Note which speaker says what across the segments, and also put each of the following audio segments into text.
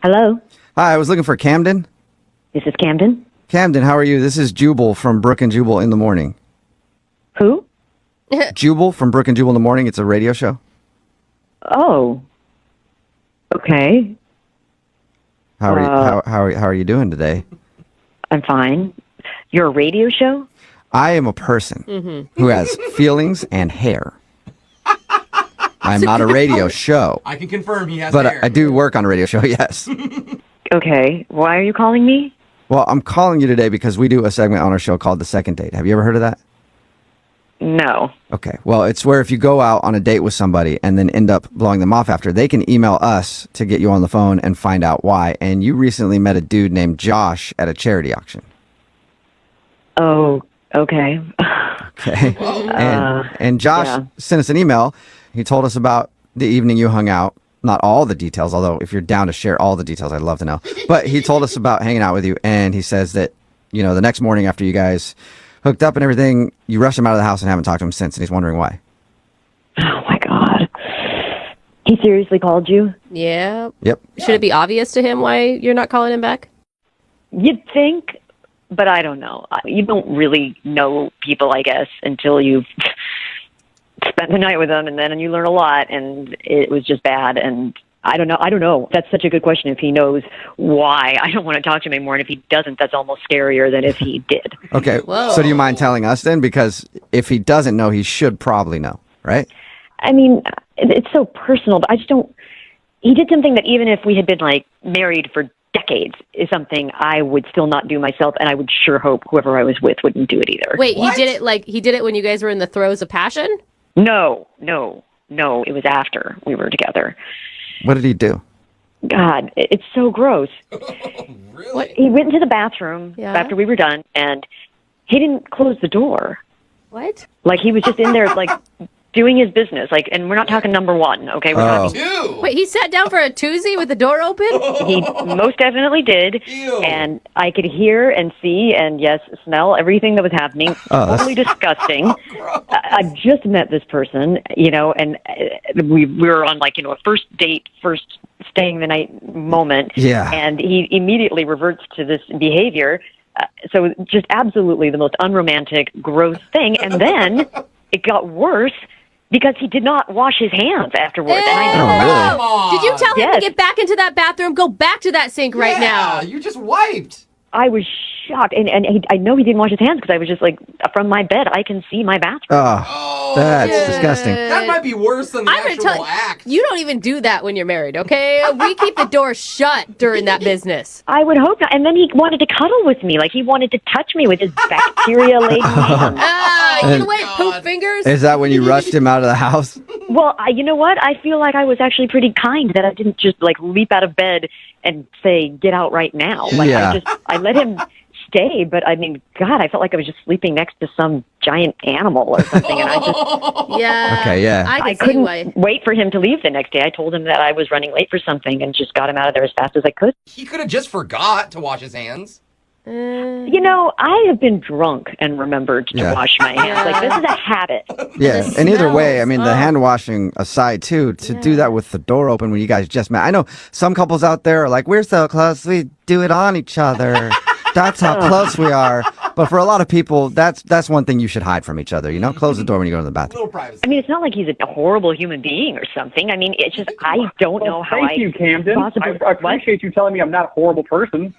Speaker 1: Hello,
Speaker 2: Hi, I was looking for Camden.
Speaker 1: this is Camden.
Speaker 2: Camden, how are you? This is Jubal from Brooke and Jubal in the morning.
Speaker 1: Who?
Speaker 2: Jubal from Brooke and Jubal in the morning. It's a radio show.
Speaker 1: Oh, okay.
Speaker 2: How are you doing today?
Speaker 1: I'm fine. You're a radio show?
Speaker 2: I am a person who has feelings and hair. I'm not a radio show,
Speaker 3: I can confirm he has
Speaker 2: but
Speaker 3: hair.
Speaker 2: I do work on a radio show, yes.
Speaker 1: Okay. Why are you calling me?
Speaker 2: Well, I'm calling you today because we do a segment on our show called The Second Date. Have you ever heard of that?
Speaker 1: No.
Speaker 2: Okay. Well, it's where if you go out on a date with somebody and then end up blowing them off after, they can email us to get you on the phone and find out why. And you recently met a dude named Josh at a charity auction.
Speaker 1: Oh, okay.
Speaker 2: Okay. And Josh sent us an email. He told us about the evening you hung out. Not all the details, although if you're down to share all the details, I'd love to know. But he told us about hanging out with you, and he says that, you know, the next morning after you guys hooked up and everything, you rushed him out of the house and haven't talked to him since, and he's wondering why.
Speaker 1: Oh, my God. He seriously called you?
Speaker 4: Yeah.
Speaker 2: Yep.
Speaker 4: Should it be obvious to him why you're not calling him back?
Speaker 1: You'd think, but I don't know. You don't really know people, I guess, until you've spent the night with them, and then you learn a lot, and it was just bad, and I don't know. That's such a good question. If he knows why, I don't want to talk to him anymore. And if he doesn't, that's almost scarier than if he did.
Speaker 2: Okay.
Speaker 4: Whoa.
Speaker 2: So do you mind telling us then? Because if he doesn't know, he should probably know, right?
Speaker 1: I mean, it's so personal, but I just don't. He did something that even if we had been like married for decades is something I would still not do myself, and I would sure hope whoever I was with wouldn't do it either.
Speaker 4: Wait,
Speaker 3: What?
Speaker 4: he did it when you guys were in the throes of passion?
Speaker 1: No. It was after we were together.
Speaker 2: What did he do?
Speaker 1: God, it's so gross.
Speaker 3: Really?
Speaker 1: He went into the bathroom after we were done, and he didn't close the door.
Speaker 4: What?
Speaker 1: Like, he was just in there, like, doing his business. Like, and we're not talking number one, okay? We're
Speaker 2: Oh.
Speaker 1: talking.
Speaker 3: Ew.
Speaker 4: Wait, he sat down for a Tuesday with the door open?
Speaker 1: He most definitely did.
Speaker 3: Ew.
Speaker 1: And I could hear and see and, yes, smell everything that was happening. Totally disgusting. I just met this person, you know, and we were on, like, you know, a first date, first staying the night moment.
Speaker 2: Yeah.
Speaker 1: And he immediately reverts to this behavior. So just absolutely the most unromantic, gross thing. And then it got worse because he did not wash his hands afterwards. And I know.
Speaker 2: Oh, really?
Speaker 3: Come on.
Speaker 4: Did you tell him
Speaker 1: Yes.
Speaker 4: to get back into that bathroom? Go back to that sink right now.
Speaker 3: You just wiped.
Speaker 1: I was shocked, and I know he didn't wash his hands because I was just like, from my bed, I can see my bathroom.
Speaker 2: Oh, that's
Speaker 4: dude.
Speaker 2: disgusting.
Speaker 3: That might be worse than the
Speaker 4: I'm gonna
Speaker 3: actual
Speaker 4: tell you,
Speaker 3: act.
Speaker 4: you don't even do that when you're married, okay? We keep the door shut during that business.
Speaker 1: I would hope not. And then he wanted to cuddle with me, like he wanted to touch me with his bacteria-laden hands.
Speaker 4: You wait,
Speaker 3: God.
Speaker 4: poop fingers?
Speaker 2: Is that when you rushed him out of the house?
Speaker 1: Well, you know what? I feel like I was actually pretty kind that I didn't just like leap out of bed and say, "Get out right now." Like
Speaker 2: Yeah.
Speaker 1: I let him stay, but I mean, God, I felt like I was just sleeping next to some giant animal or something, and I just.
Speaker 4: Yeah.
Speaker 2: Okay, yeah.
Speaker 4: I
Speaker 1: I
Speaker 4: can see
Speaker 1: couldn't
Speaker 4: why.
Speaker 1: wait for him to leave the next day. I told him that I was running late for something and just got him out of there as fast as I could.
Speaker 3: He could have just forgot to wash his hands.
Speaker 1: You know, I have been drunk and remembered to
Speaker 2: Yeah.
Speaker 1: wash my hands. Like, this is a habit.
Speaker 2: Yeah,
Speaker 4: The
Speaker 2: and either way, I
Speaker 4: smells.
Speaker 2: mean, the hand washing aside, too, to do that with the door open when you guys just met. I know some couples out there are like, we're so close, we do it on each other. That's how close we are. But for a lot of people, that's one thing you should hide from each other. You know, close the door when you go to the
Speaker 3: A
Speaker 2: bathroom.
Speaker 3: little privacy.
Speaker 1: I mean, it's not like he's a horrible human being or something. I mean, it's just, I don't know how
Speaker 5: Thank you, Camden.
Speaker 1: possibly-
Speaker 5: I appreciate you telling me I'm not a horrible person.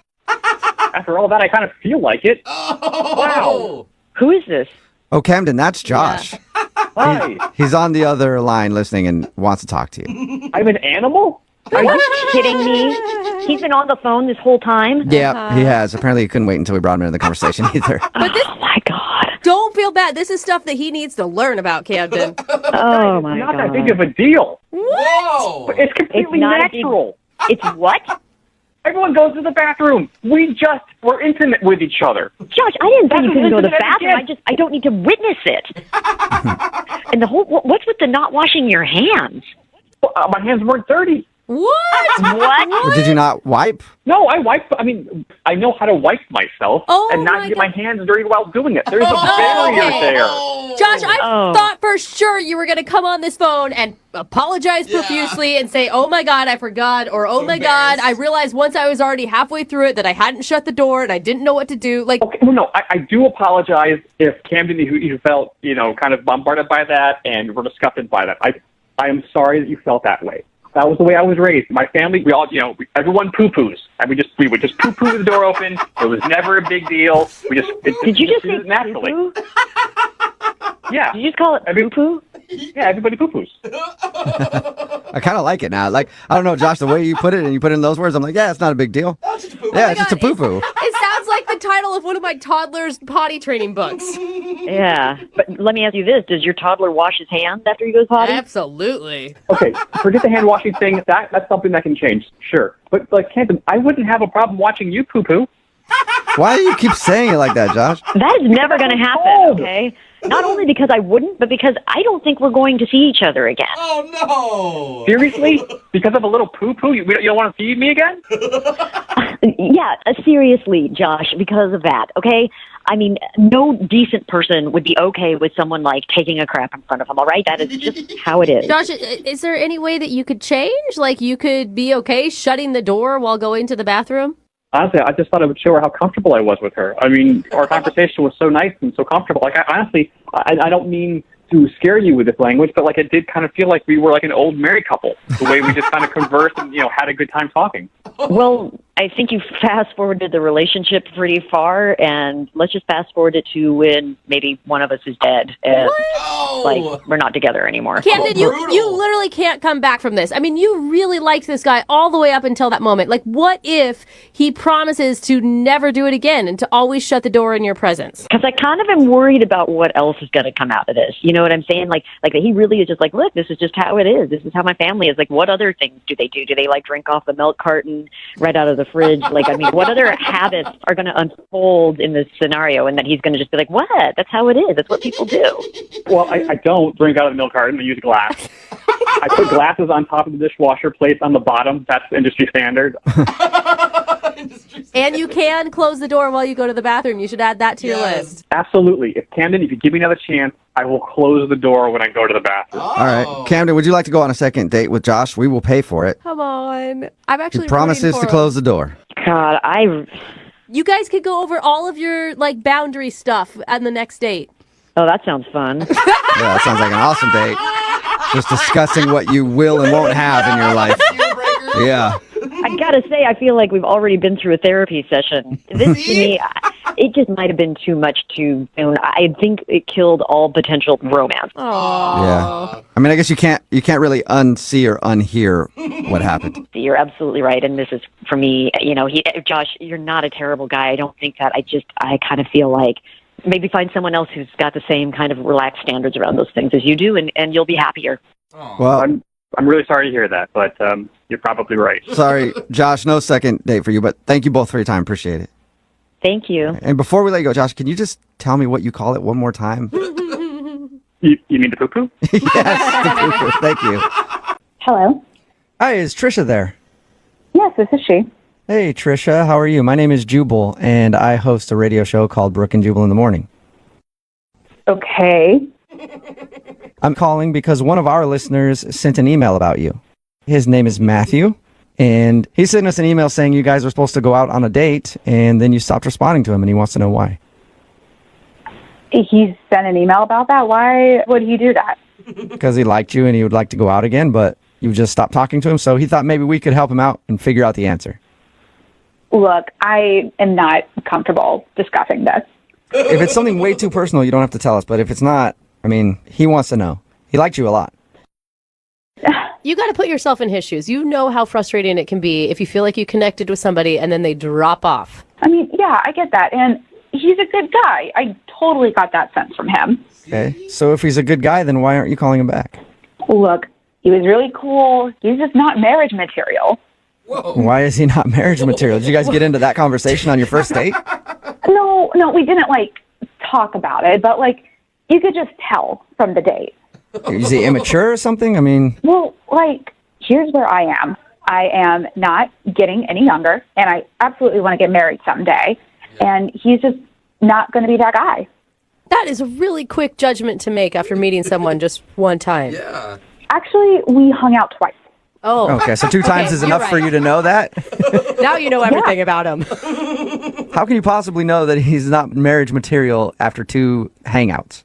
Speaker 5: After all that, I kind of feel like it.
Speaker 3: Oh.
Speaker 5: Wow.
Speaker 1: Who is this?
Speaker 2: Oh, Camden, that's Josh.
Speaker 5: Hi.
Speaker 2: He's on the other line listening and wants to talk to you.
Speaker 5: I'm an animal?
Speaker 1: Are you kidding me? He's been on the phone this whole time?
Speaker 2: Yeah, he has. Apparently, he couldn't wait until we brought him into the conversation either.
Speaker 1: Oh, my God.
Speaker 4: Don't feel bad. This is stuff that he needs to learn about, Camden.
Speaker 1: Oh, my
Speaker 5: Not
Speaker 1: God.
Speaker 5: that big of a deal.
Speaker 3: Whoa.
Speaker 5: It's completely
Speaker 1: not a big-
Speaker 5: natural.
Speaker 1: It's what?
Speaker 5: Everyone goes to the bathroom. We just were intimate with each other.
Speaker 1: Josh, I didn't say you
Speaker 5: That's
Speaker 1: couldn't go to the
Speaker 5: what
Speaker 1: bathroom. I don't need to witness it. And the whole, what's with the not washing your hands?
Speaker 5: My hands weren't dirty.
Speaker 4: What?
Speaker 1: What?
Speaker 2: Or did you not wipe?
Speaker 5: No, I know how to wipe myself and
Speaker 4: my
Speaker 5: not get
Speaker 4: God.
Speaker 5: my hands dirty while doing it. There's a barrier
Speaker 4: okay.
Speaker 5: there.
Speaker 4: Josh, I
Speaker 1: Oh.
Speaker 4: thought for sure you were going to come on this phone and apologize profusely and say, oh my God, I forgot, or oh my God, I realized once I was already halfway through it that I hadn't shut the door and I didn't know what to do. Like,
Speaker 5: Okay, well, no, I do apologize if Camden, you felt, kind of bombarded by that and were disgusted by that. I am sorry that you felt that way. That was the way I was raised. My family, we all, everyone poo-poos. And we would just poo-poo with the door open. It was never a big deal.
Speaker 1: Did you just say
Speaker 5: did it naturally?
Speaker 1: poo-poo?
Speaker 5: Yeah.
Speaker 1: Did you just call it poo-poo?
Speaker 5: Yeah, everybody poo-poos.
Speaker 2: I kind of like it now. Like, I don't know, Josh, the way you put it and you put it in those words, I'm like, yeah, it's not a big deal. Yeah, it's just a poo-poo.
Speaker 4: It sounds like the title of one of my toddler's potty training books.
Speaker 1: Yeah. But let me ask you this. Does your toddler wash his hands after he goes potty?
Speaker 4: Absolutely.
Speaker 5: Okay, forget the hand washing thing. That's something that can change, sure. But Camden, I wouldn't have a problem watching you poo-poo.
Speaker 2: Why do you keep saying it like that, Josh?
Speaker 1: That is never going to happen, okay? Not only because I wouldn't, but because I don't think we're going to see each other again.
Speaker 3: Oh, no.
Speaker 5: Seriously? Because of a little poo-poo, you don't want to feed me again?
Speaker 1: Yeah, seriously, Josh, because of that, okay? I mean, no decent person would be okay with someone, like, taking a crap in front of them, all right? That is just how it is.
Speaker 4: Josh, is there any way that you could change? Like, you could be okay shutting the door while going to the bathroom?
Speaker 5: Honestly, I just thought it would show her how comfortable I was with her. I mean, our conversation was so nice and so comfortable. Like, I don't mean to scare you with this language, but, it did kind of feel like we were like an old married couple, the way we just kind of conversed and, had a good time talking.
Speaker 1: Well, I think you fast-forwarded the relationship pretty far, and let's just fast-forward it to when maybe one of us is dead. And, we're not together anymore.
Speaker 4: Camden, you
Speaker 3: brutal.
Speaker 4: literally can't come back from this. I mean, you really liked this guy all the way up until that moment. Like, what if he promises to never do it again and to always shut the door in your presence?
Speaker 1: Because I kind of am worried about what else is going to come out of this. You know what I'm saying? Like that he really is just like, look, this is just how it is. This is how my family is. Like, what other things do they do? Do they, drink off the milk carton right out of the fridge? What other habits are going to unfold in this scenario? And then he's going to just be like, what? That's how it is. That's what people do.
Speaker 5: Well, I don't drink out of the milk carton. I use glass. I put glasses on top of the dishwasher, plates on the bottom. That's industry standard.
Speaker 4: And you can close the door while you go to the bathroom. You should add that to your list.
Speaker 5: Absolutely. Camden, if you give me another chance, I will close the door when I go to the bathroom.
Speaker 2: All right. Camden, would you like to go on a second date with Josh? We will pay for it.
Speaker 4: Come on. I'm actually
Speaker 2: He promises
Speaker 4: rooting for
Speaker 2: to
Speaker 4: him.
Speaker 2: close the door.
Speaker 1: God,
Speaker 4: You guys could go over all of your boundary stuff on the next date.
Speaker 1: Oh, that sounds fun.
Speaker 2: Yeah, that sounds like an awesome date. Just discussing what you will and won't have in your life. Yeah.
Speaker 1: I gotta say, I feel like we've already been through a therapy session. This, to me, it just might have been too much too soon. I think it killed all potential romance.
Speaker 4: Oh.
Speaker 2: Yeah. I mean, I guess you can't really unsee or unhear what happened.
Speaker 1: You're absolutely right, and this is, for me, Josh, you're not a terrible guy. I don't think that. I kind of feel like maybe find someone else who's got the same kind of relaxed standards around those things as you do, and you'll be happier.
Speaker 2: Well,
Speaker 5: I'm really sorry to hear that, but you're probably right.
Speaker 2: sorry, Josh, no second date for you, but thank you both for your time. Appreciate it.
Speaker 1: Thank you.
Speaker 2: And before we let you go, Josh, can you just tell me what you call it one more time?
Speaker 5: You mean the poo-poo?
Speaker 2: Yes, the poo-poo. Thank you.
Speaker 6: Hello.
Speaker 2: Hi, is Trisha there?
Speaker 6: Yes, this is she.
Speaker 2: Hey, Trisha, how are you? My name is Jubal, and I host a radio show called Brooke and Jubal in the Morning.
Speaker 6: Okay.
Speaker 2: I'm calling because one of our listeners sent an email about you. His name is Matthew, and he sent us an email saying you guys were supposed to go out on a date, and then you stopped responding to him, and he wants to know why.
Speaker 6: He sent an email about that. Why would he do that?
Speaker 2: Because he liked you and he would like to go out again, but you just stopped talking to him, so he thought maybe we could help him out and figure out the answer.
Speaker 6: Look, I am not comfortable discussing this.
Speaker 2: If it's something way too personal, you don't have to tell us, but if it's not, I mean, he wants to know. He liked you a lot.
Speaker 4: You got to put yourself in his shoes. You know how frustrating it can be if you feel like you connected with somebody and then they drop off.
Speaker 6: I mean, yeah, I get that. And he's a good guy. I totally got that sense from him.
Speaker 2: Okay, so if he's a good guy, then why aren't you calling him back?
Speaker 6: Look, he was really cool. He's just not marriage material.
Speaker 3: Whoa.
Speaker 2: Why is he not marriage material? Did you guys get into that conversation on your first date?
Speaker 6: No, we didn't, talk about it, but, you could just tell from the date.
Speaker 2: Is he immature or something? I mean,
Speaker 6: Well, here's where I am. I am not getting any younger, and I absolutely want to get married someday. And he's just not going to be that guy.
Speaker 4: That is a really quick judgment to make after meeting someone just one time.
Speaker 3: Yeah.
Speaker 6: Actually, we hung out twice.
Speaker 4: Oh.
Speaker 2: Okay, so 2 times is
Speaker 4: you're
Speaker 2: enough for
Speaker 4: right.
Speaker 2: you to know that?
Speaker 4: Now you know everything about him.
Speaker 2: How can you possibly know that he's not marriage material after 2 hangouts?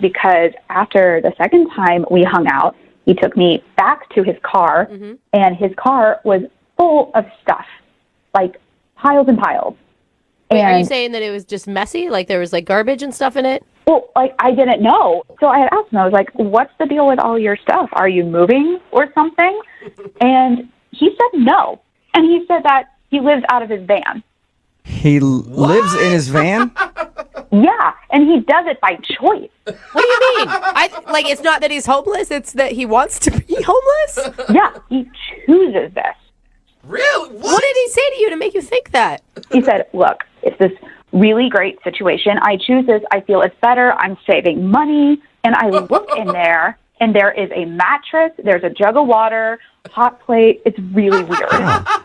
Speaker 6: Because after the second time we hung out, he took me back to his car, and his car was full of stuff, like piles and piles.
Speaker 4: Wait, are you
Speaker 6: And,
Speaker 4: saying that it was just messy? Like there was like garbage and stuff in it?
Speaker 6: well, like, I didn't know. So I had asked him, I was like, what's the deal with all your stuff? Are you moving or something? And he said no. And he said that he lives out of his van.
Speaker 2: He lives in his van?
Speaker 6: Yeah, and he does it by choice.
Speaker 4: What do you mean? Like it's not that he's homeless, it's that he wants to be homeless?
Speaker 6: Yeah, he chooses this.
Speaker 3: Really?
Speaker 4: What did he say to you to make you think that?
Speaker 6: He said, look, it's this really great situation. I choose this. I feel it's better. I'm saving money. And I look in there, and there is a mattress. There's a jug of water, hot plate. It's really weird.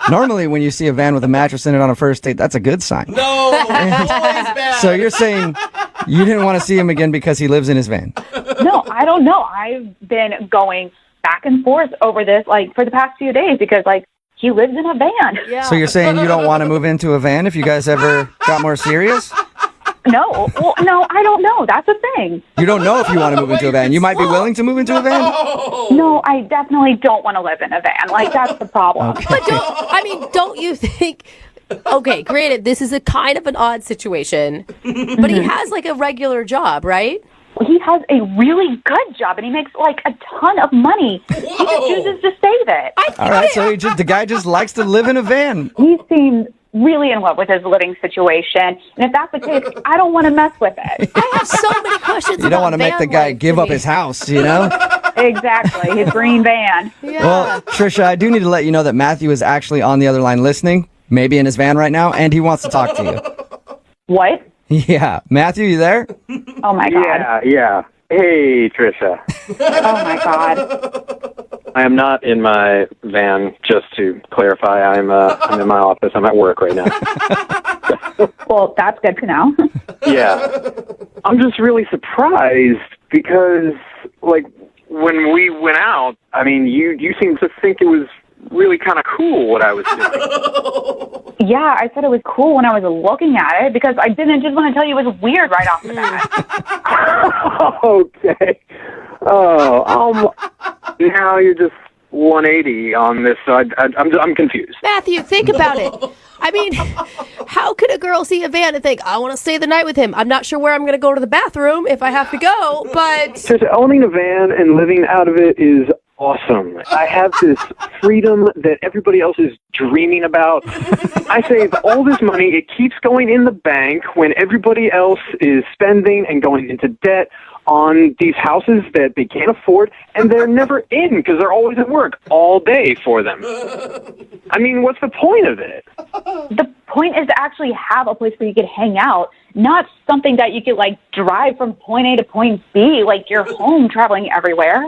Speaker 2: Normally, when you see a van with a mattress in it on a first date, that's a good sign.
Speaker 3: No, always bad.
Speaker 2: So you're saying you didn't want to see him again because he lives in his van?
Speaker 6: No, I don't know. I've been going back and forth over this, like, for the past few days because, like, he lives in a van.
Speaker 4: Yeah.
Speaker 2: So you're saying you don't want to move into a van if you guys ever got more serious?
Speaker 6: No, well, no, I don't know. That's the thing.
Speaker 2: You don't know if you want to move into a van. You might be willing to move into a van?
Speaker 6: No, I definitely don't want to live in a van. Like, that's the problem.
Speaker 2: Okay.
Speaker 4: But don't you think, okay, granted, this is a kind of an odd situation, but he has like a regular job, right?
Speaker 6: He has a really good job, and he makes, like, a ton of money. He just chooses to save it.
Speaker 2: All right, so the guy just likes to live in a van.
Speaker 6: He seems really in love with his living situation, and if that's the case, I don't want to mess with it.
Speaker 4: I have so many questions.
Speaker 2: You don't want to make the guy give up his house, you know?
Speaker 6: Exactly, his green van.
Speaker 4: Yeah.
Speaker 2: Well, Trisha, I do need to let you know that Matthew is actually on the other line listening, maybe in his van right now, and he wants to talk to you.
Speaker 6: What?
Speaker 2: Yeah. Matthew, you there?
Speaker 6: Oh, my God.
Speaker 5: Yeah. Hey, Trisha.
Speaker 6: Oh, my God.
Speaker 5: I am not in my van, just to clarify. I'm in my office. I'm at work right now.
Speaker 6: Well, that's good to know.
Speaker 5: Yeah. I'm just really surprised because, like, when we went out, I mean, you seemed to think it was really kind of cool what I was doing.
Speaker 6: Yeah, I said it was cool when I was looking at it because I didn't just want to tell you it was weird right off the bat.
Speaker 5: Okay. Oh, now you're just 180 on this, so I'm confused.
Speaker 4: Matthew, think about it. I mean, how could a girl see a van and think, I want to stay the night with him? I'm not sure where I'm going to go to the bathroom if I have to go, but...
Speaker 5: Just owning a van and living out of it is awesome. I have this freedom that everybody else is dreaming about. I save all this money. It keeps going in the bank when everybody else is spending and going into debt on these houses that they can't afford, and they're never in because they're always at work all day for them. I mean, what's the point of it?
Speaker 6: The point is to actually have a place where you could hang out, not something that you could, like, drive from point A to point B, like you're home traveling everywhere.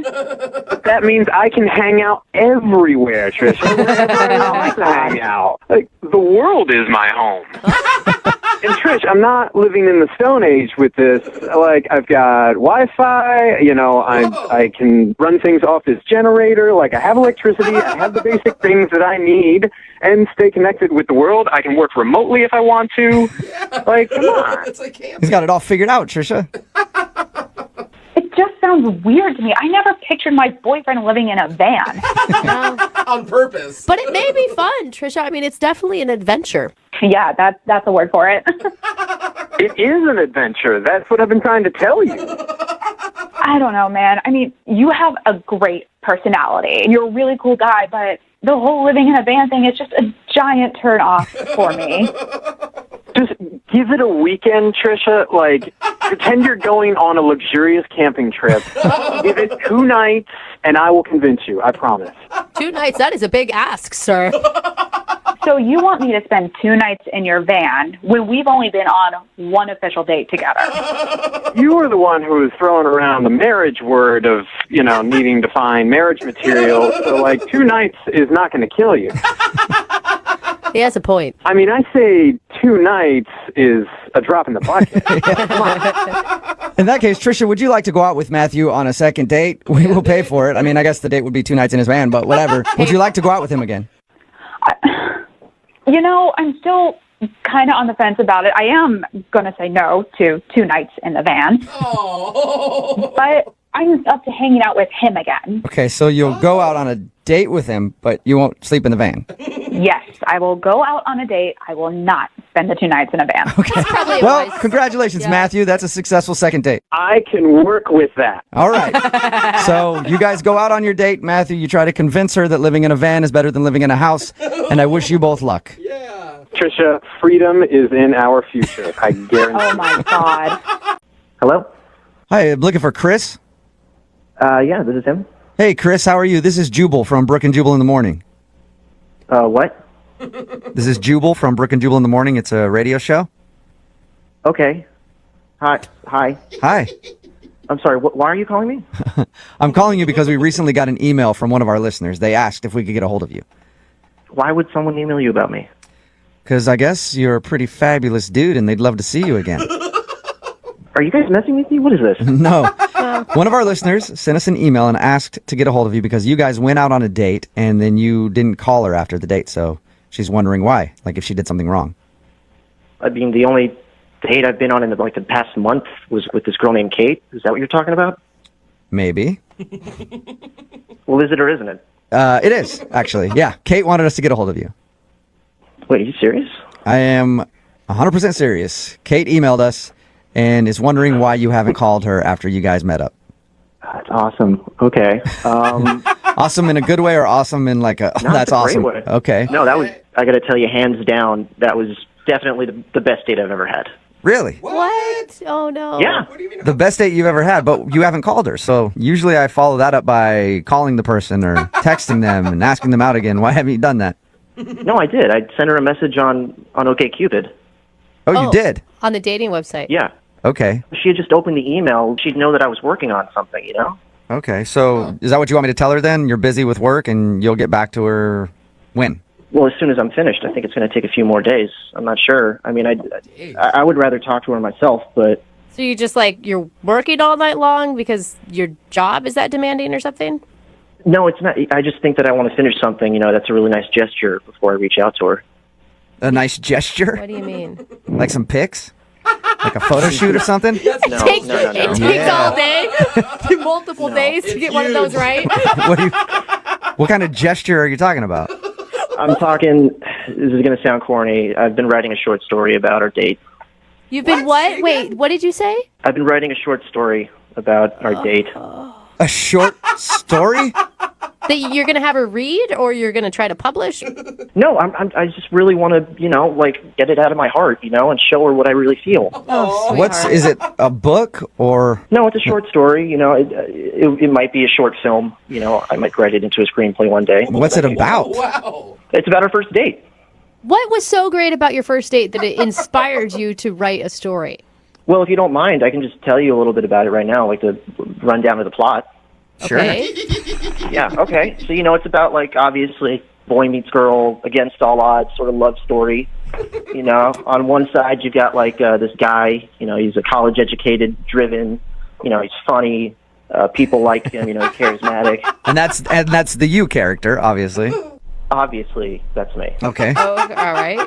Speaker 5: That means I can hang out everywhere, Trisha. Wherever I want to hang out. Like, the world is my home. And Trish, I'm not living in the Stone Age with this. Like, I've got Wi-Fi, you know, I can run things off this generator. Like, I have electricity, I have the basic things that I need, and stay connected with the world. I can work remotely if I want to. Like, come on.
Speaker 3: It's like
Speaker 2: He's got it all figured out, Trisha.
Speaker 6: It just sounds weird to me. I never pictured my boyfriend living in a van.
Speaker 3: on purpose.
Speaker 4: But it may be fun, Trisha. I mean, it's definitely an adventure.
Speaker 6: Yeah, that's the word for it.
Speaker 5: It is an adventure. That's what I've been trying to tell you.
Speaker 6: I don't know, man. I mean, you have a great personality, and you're a really cool guy, but the whole living in a van thing is just a giant turn off for me.
Speaker 5: Just give it a weekend, Trisha. Like, pretend you're going on a luxurious camping trip. Give it 2 nights, and I will convince you. I promise.
Speaker 4: 2 nights, that is a big ask, sir.
Speaker 6: So you want me to spend 2 nights in your van when we've only been on one official date together?
Speaker 7: You were the one who was throwing around the marriage word of, needing to find marriage material. So, 2 nights is not going to kill you.
Speaker 4: He has a point.
Speaker 7: I mean, I say 2 nights is a drop in the bucket.
Speaker 2: In that case, Trisha, would you like to go out with Matthew on a second date? We will pay for it. I mean, I guess the date would be 2 nights in his van, but whatever. Would you like to go out with him again?
Speaker 6: I'm still kind of on the fence about it. I am going to say no to 2 nights in the van.
Speaker 3: Oh.
Speaker 6: But I'm up to hanging out with him again.
Speaker 2: Okay, so you'll go out on a date with him, but you won't sleep in the van.
Speaker 6: Yes, I will go out on a date. I will not spend the 2 nights in a van.
Speaker 2: Okay.
Speaker 4: Probably
Speaker 2: Well,
Speaker 4: wise.
Speaker 2: congratulations,
Speaker 4: Yeah.
Speaker 2: Matthew. That's a successful second date.
Speaker 7: I can work with that.
Speaker 2: All right. So you guys go out on your date. Matthew, you try to convince her that living in a van is better than living in a house, and I wish you both luck.
Speaker 3: Yeah.
Speaker 7: Trisha, freedom is in our future. I guarantee.
Speaker 6: Oh, my God.
Speaker 8: Hello?
Speaker 2: Hi, I'm looking for Chris.
Speaker 8: Yeah, this is him.
Speaker 2: Hey, Chris, how are you? This is Jubal from Brooke and Jubal in the Morning.
Speaker 8: What?
Speaker 2: This is Jubal from Brooke and Jubal in the Morning. It's a radio show.
Speaker 8: Okay. Hi.
Speaker 2: Hi.
Speaker 8: I'm sorry, why are you calling me?
Speaker 2: I'm calling you because we recently got an email from one of our listeners. They asked if we could get a hold of you.
Speaker 8: Why would someone email you about me?
Speaker 2: Because I guess you're a pretty fabulous dude and they'd love to see you again.
Speaker 8: Are you guys messing with me? What is this?
Speaker 2: No. One of our listeners sent us an email and asked to get a hold of you because you guys went out on a date and then you didn't call her after the date. So she's wondering why, like if she did something wrong.
Speaker 8: I mean, the only date I've been on in the past month was with this girl named Kate. Is that what you're talking about?
Speaker 2: Maybe.
Speaker 8: Well, is it or isn't it?
Speaker 2: It is, actually. Yeah. Kate wanted us to get a hold of you.
Speaker 8: Wait, are you serious?
Speaker 2: I am 100% serious. Kate emailed us and is wondering why you haven't called her after you guys met up.
Speaker 8: That's awesome. Okay.
Speaker 2: Awesome in a good way or awesome in like a,
Speaker 8: No,
Speaker 2: that's
Speaker 8: it's a great
Speaker 2: awesome.
Speaker 8: way.
Speaker 2: Okay.
Speaker 8: No, that was, I got to tell you, hands down, that was definitely the best date I've ever had.
Speaker 2: Really?
Speaker 4: What? Oh, no.
Speaker 8: Yeah.
Speaker 3: What do you mean?
Speaker 2: The best date you've ever had, but you haven't called her. So usually I follow that up by calling the person or texting them and asking them out again. Why haven't you done that?
Speaker 8: No, I did. I sent her a message on OkCupid.
Speaker 2: Oh, you did?
Speaker 4: On the dating website.
Speaker 8: Yeah.
Speaker 2: Okay.
Speaker 8: If she had just opened the email, she'd know that I was working on something, you know?
Speaker 2: Okay. So is that what you want me to tell her then? You're busy with work and you'll get back to her when?
Speaker 8: Well, as soon as I'm finished. I think it's going to take a few more days. I'm not sure. I mean, I would rather talk to her myself, but...
Speaker 4: So you just you're working all night long because your job is that demanding or something?
Speaker 8: No, it's not. I just think that I want to finish something, you know, that's a really nice gesture before I reach out to her.
Speaker 2: A nice gesture?
Speaker 4: What do you mean?
Speaker 2: Like some pics? Like a photo shoot or something?
Speaker 8: No,
Speaker 4: It takes
Speaker 2: Yeah.
Speaker 4: all day, multiple days to get one of those right.
Speaker 2: What kind of gesture are you talking about?
Speaker 8: I'm talking, this is going to sound corny, I've been writing a short story about our date.
Speaker 4: You've been what? Wait, what did you say?
Speaker 8: I've been writing a short story about our date.
Speaker 2: A short story?
Speaker 4: That you're going to have her read or you're going to try to publish?
Speaker 8: No, I just really want to, you know, get it out of my heart, you know, and show her what I really feel.
Speaker 4: Oh,
Speaker 2: Is it a book or?
Speaker 8: No, it's a short story, you know, it might be a short film, you know, I might write it into a screenplay one day.
Speaker 2: What's it about?
Speaker 3: Wow.
Speaker 8: It's about our first date.
Speaker 4: What was so great about your first date that it inspired you to write a story?
Speaker 8: Well, if you don't mind, I can just tell you a little bit about it right now, like the rundown of the plot.
Speaker 2: Sure.
Speaker 4: Okay.
Speaker 8: Yeah, okay. So, you know, it's about, obviously, boy meets girl, against all odds, sort of love story. You know, on one side, you've got, this guy, you know, he's a college-educated, driven, you know, he's funny. People like him, you know, he's charismatic.
Speaker 2: And that's the you character, obviously.
Speaker 8: Obviously, that's me.
Speaker 2: Okay.
Speaker 4: Oh, all right.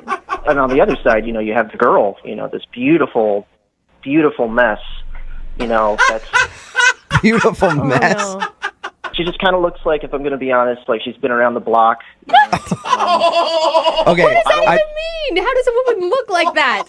Speaker 8: And on the other side, you know, you have the girl, you know, this beautiful, beautiful mess, you know, that's...
Speaker 2: Beautiful mess.
Speaker 4: No.
Speaker 8: She just kind of looks like, if I'm going to be honest, like she's been around the block.
Speaker 2: Okay.
Speaker 4: What does that even mean? How does a woman look like that?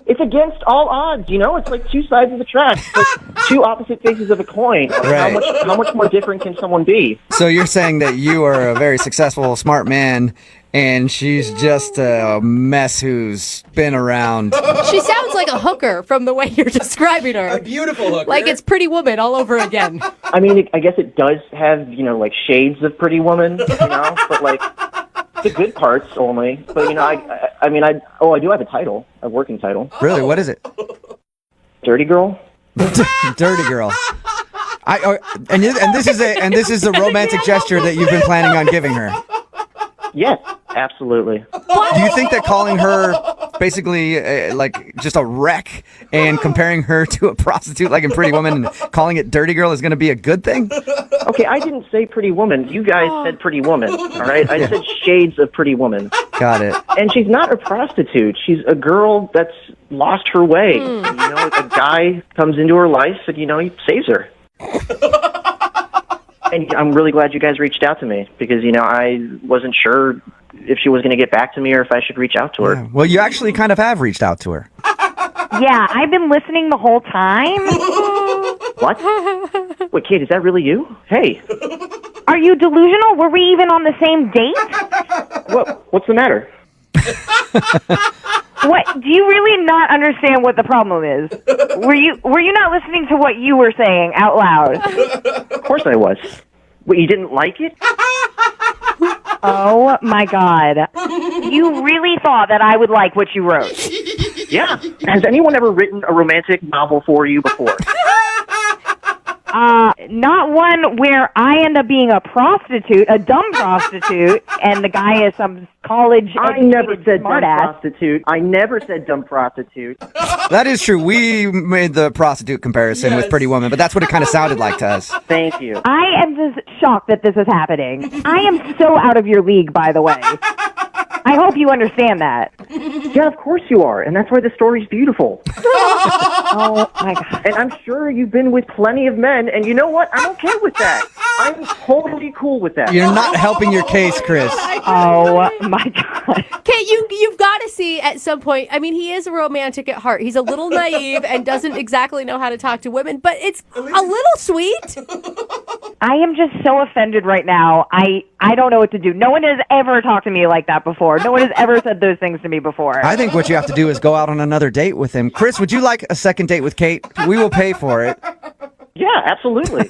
Speaker 8: It's against all odds, you know? It's like two sides of the track. It's like two opposite faces of a coin. Like,
Speaker 2: Right.
Speaker 8: How much more different can someone be?
Speaker 2: So you're saying that you are a very successful, smart man, and she's just a mess who's been around.
Speaker 4: She sounds like a hooker from the way you're describing her.
Speaker 3: A beautiful hooker.
Speaker 4: Like it's Pretty Woman all over again.
Speaker 8: I mean, I guess it does have, you know, shades of Pretty Woman, you know? But, The good parts only. But, I do have a title, a working title.
Speaker 2: Really? What is it?
Speaker 8: Dirty girl.
Speaker 2: Dirty girl. And this is a romantic gesture that you've been planning on giving her.
Speaker 8: Yes, absolutely.
Speaker 2: Do you think that calling her basically like just a wreck and comparing her to a prostitute like in Pretty Woman and calling it Dirty Girl is going to be a good thing?
Speaker 8: Okay, I didn't say Pretty Woman. You guys said Pretty Woman, all right? I said shades of Pretty Woman.
Speaker 2: Got it.
Speaker 8: And she's not a prostitute. She's a girl that's lost her way. A guy comes into her life and, he saves her. And I'm really glad you guys reached out to me because, I wasn't sure if she was going to get back to me or if I should reach out to her.
Speaker 2: Yeah. Well, you actually kind of have reached out to her.
Speaker 9: Yeah, I've been listening the whole time.
Speaker 8: What? Wait, Kate, is that really you? Hey.
Speaker 9: Are you delusional? Were we even on the same date?
Speaker 8: What's the matter?
Speaker 9: What? Do you really not understand what the problem is? Were you not listening to what you were saying out loud?
Speaker 8: Of course I was. Wait, you didn't like it?
Speaker 9: Oh my God. You really thought that I would like what you wrote?
Speaker 8: Yeah. Has anyone ever written a romantic novel for you before?
Speaker 9: Not one where I end up being a prostitute, a dumb prostitute, and the guy is some college
Speaker 8: I never said
Speaker 9: smart
Speaker 8: dumb
Speaker 9: ass.
Speaker 8: prostitute. I never said dumb prostitute.
Speaker 2: That is true. We made the prostitute comparison with Pretty Woman, but that's what it kind of sounded like to us.
Speaker 8: Thank you.
Speaker 9: I am just shocked that this is happening. I am so out of your league, by the way. I hope you understand that.
Speaker 8: Yeah, of course you are, and that's why the story's beautiful.
Speaker 9: Oh, my God.
Speaker 8: And I'm sure you've been with plenty of men, and you know what? I'm okay with that. I'm totally cool with that.
Speaker 2: You're not helping your case, Chris.
Speaker 9: Oh, my God.
Speaker 4: Kate, you've got to see at some point, I mean, he is a romantic at heart. He's a little naive and doesn't exactly know how to talk to women, but it's a little sweet.
Speaker 9: I am just so offended right now. I don't know what to do. No one has ever talked to me like that before. No one has ever said those things to me before.
Speaker 2: I think what you have to do is go out on another date with him. Chris, would you like a second date with Kate? We will pay for it.
Speaker 8: Yeah, absolutely.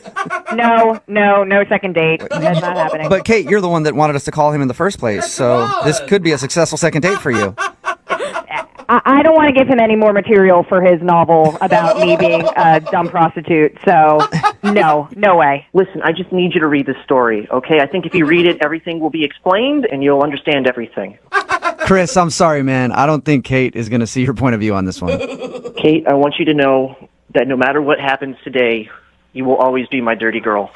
Speaker 9: No second date. That's not happening.
Speaker 2: But Kate, you're the one that wanted us to call him in the first place, so this could be a successful second date for you.
Speaker 9: I don't want to give him any more material for his novel about me being a dumb prostitute, so no way.
Speaker 8: Listen, I just need you to read this story, okay? I think if you read it, everything will be explained, and you'll understand everything.
Speaker 2: Chris, I'm sorry, man. I don't think Kate is going to see your point of view on this one.
Speaker 8: Kate, I want you to know that no matter what happens today, you will always be my dirty girl.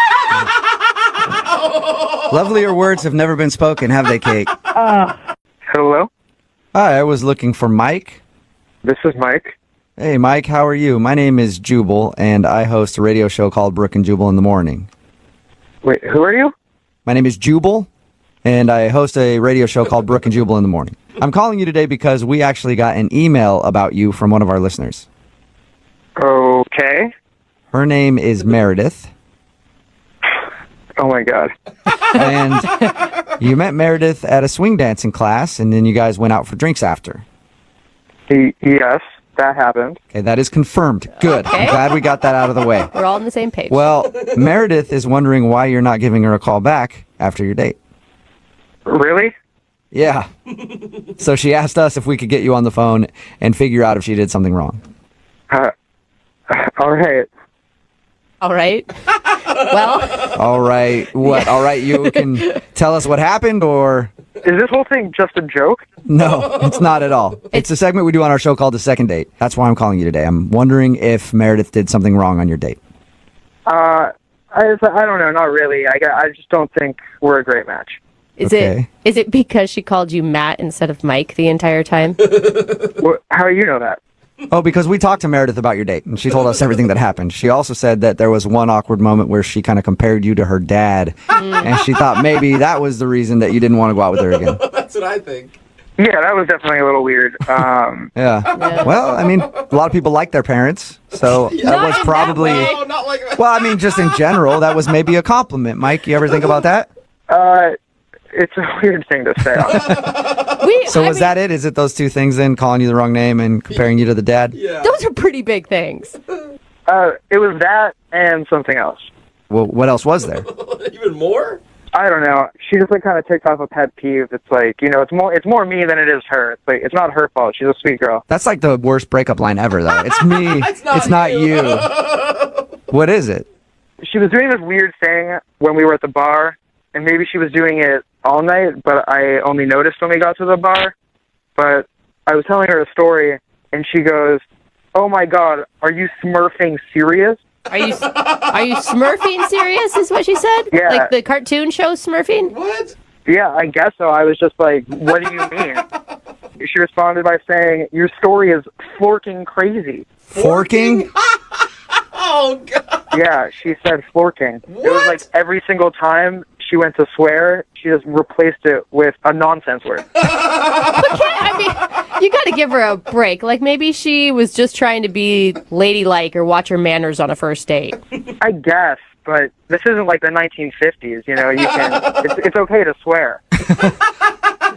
Speaker 2: Lovelier words have never been spoken, have they, Kate?
Speaker 7: Hello?
Speaker 2: Hi, I was looking for Mike.
Speaker 7: This is Mike.
Speaker 2: Hey, Mike, how are you? My name is Jubal, and I host a radio show called Brooke and Jubal in the morning.
Speaker 7: Wait, who are you?
Speaker 2: My name is Jubal, and I host a radio show called Brooke and Jubal in the morning. I'm calling you today because we actually got an email about you from one of our listeners.
Speaker 7: Okay.
Speaker 2: Her name is Meredith.
Speaker 7: Oh my God.
Speaker 2: And you met Meredith at a swing dancing class, and then you guys went out for drinks after.
Speaker 7: Yes, that happened.
Speaker 2: Okay, that is confirmed. Good.
Speaker 4: Okay.
Speaker 2: I'm glad we got that out of the way.
Speaker 4: We're all on the same page.
Speaker 2: Well, Meredith is wondering why you're not giving her a call back after your date.
Speaker 7: Really?
Speaker 2: Yeah. So she asked us if we could get you on the phone and figure out if she did something wrong.
Speaker 7: All right.
Speaker 4: All right. Well.
Speaker 2: All right. What? All right. You can tell us what happened, or?
Speaker 7: Is this whole thing just a joke?
Speaker 2: No, it's not at all. It's a segment we do on our show called The Second Date. That's why I'm calling you today. I'm wondering if Meredith did something wrong on your date.
Speaker 7: I don't know. Not really. I just don't think we're a great match.
Speaker 4: Is
Speaker 2: Okay.
Speaker 4: it because she called you Matt instead of Mike the entire time?
Speaker 7: How do you know that?
Speaker 2: Oh, because we talked to Meredith about your date, and she told us everything that happened. She also said that there was one awkward moment where she kind of compared you to her dad, and she thought maybe that was the reason that you didn't want to go out with her again.
Speaker 3: That's what I think.
Speaker 7: Yeah, that was definitely a little weird.
Speaker 2: Yeah. Well, I mean, a lot of people like their parents, so that was probably...
Speaker 3: No, not like that.
Speaker 2: Well, I mean, just in general, that was maybe a compliment. Mike, you ever think about that?
Speaker 7: It's a weird thing to say.
Speaker 2: So was that it? Is it those two things then, calling you the wrong name and comparing you to the dad?
Speaker 3: Yeah.
Speaker 4: Those are pretty big things.
Speaker 7: It was that and something else.
Speaker 2: Well, what else was there?
Speaker 3: Even more?
Speaker 10: I don't know. She just like kind of ticked off a pet peeve. It's like, it's more me than it is her. It's like it's not her fault. She's a sweet girl.
Speaker 2: That's like the worst breakup line ever, though. It's me. it's not you. What is it?
Speaker 10: She was doing this weird thing when we were at the bar, and maybe she was doing it all night, but I only noticed when we got to the bar. But I was telling her a story, and she goes, "Oh my God, are you smurfing serious?"
Speaker 4: Are you Smurfing serious is what she said?
Speaker 10: Yeah.
Speaker 4: Like the cartoon show Smurfing?
Speaker 3: What?
Speaker 10: Yeah, I guess so. I was just like, what do you mean? She responded by saying, your story is forking crazy.
Speaker 2: Forking?
Speaker 3: Oh, God.
Speaker 10: Yeah, she said forking. It was like every single time she went to swear, she just replaced it with a nonsense word.
Speaker 4: You got to give her a break. Like maybe she was just trying to be ladylike or watch her manners on a first date.
Speaker 10: I guess, but this isn't like the 1950s. It's okay to swear.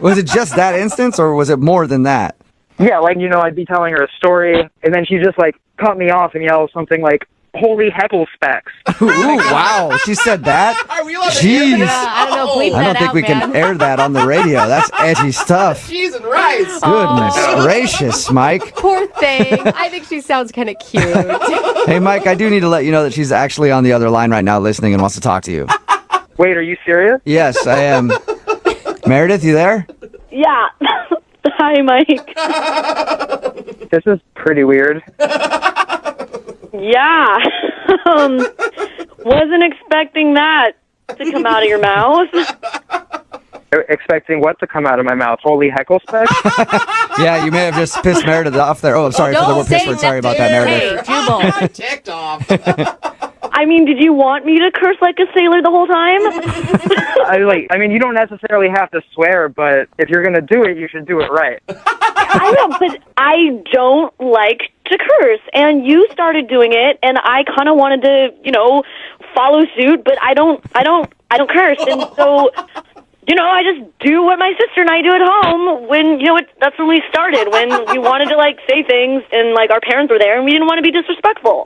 Speaker 2: Was it just that instance, or was it more than that?
Speaker 10: Yeah, like, I'd be telling her a story, and then she just, like, cut me off and yelled something like, holy heckle specs.
Speaker 2: Ooh, wow. She said that?
Speaker 3: Are we allowed to
Speaker 2: Jeez.
Speaker 3: hear that?
Speaker 4: Yeah, I don't know. Bleep
Speaker 2: I don't
Speaker 4: that
Speaker 2: think
Speaker 4: out,
Speaker 2: we
Speaker 4: man.
Speaker 2: can air that on the radio. That's edgy stuff.
Speaker 3: Cheese and rice.
Speaker 2: Goodness gracious, Mike.
Speaker 4: Poor thing. I think she sounds kind of cute.
Speaker 2: Hey, Mike, I do need to let you know that she's actually on the other line right now listening and wants to talk to you.
Speaker 10: Wait, are you serious?
Speaker 2: Yes, I am. Meredith, you there?
Speaker 11: Yeah. Hi, Mike.
Speaker 10: This is pretty weird.
Speaker 11: Yeah. Wasn't expecting that to come out of your mouth.
Speaker 10: Expecting what to come out of my mouth? Holy heckle specs?
Speaker 2: Yeah, you may have just pissed Meredith off there. Oh, I'm sorry for the word piss word. Sorry about that, Meredith.
Speaker 4: Hey, Jubal.
Speaker 3: Ticked off.
Speaker 11: I mean, did you want me to curse like a sailor the whole time?
Speaker 10: You don't necessarily have to swear, but if you're going to do it, you should do it right.
Speaker 11: I know, but I don't like to curse, and you started doing it, and I kind of wanted to, follow suit, but I don't curse, and so, I just do what my sister and I do at home when, that's when we started, when we wanted to, say things, and, our parents were there, and we didn't want to be disrespectful.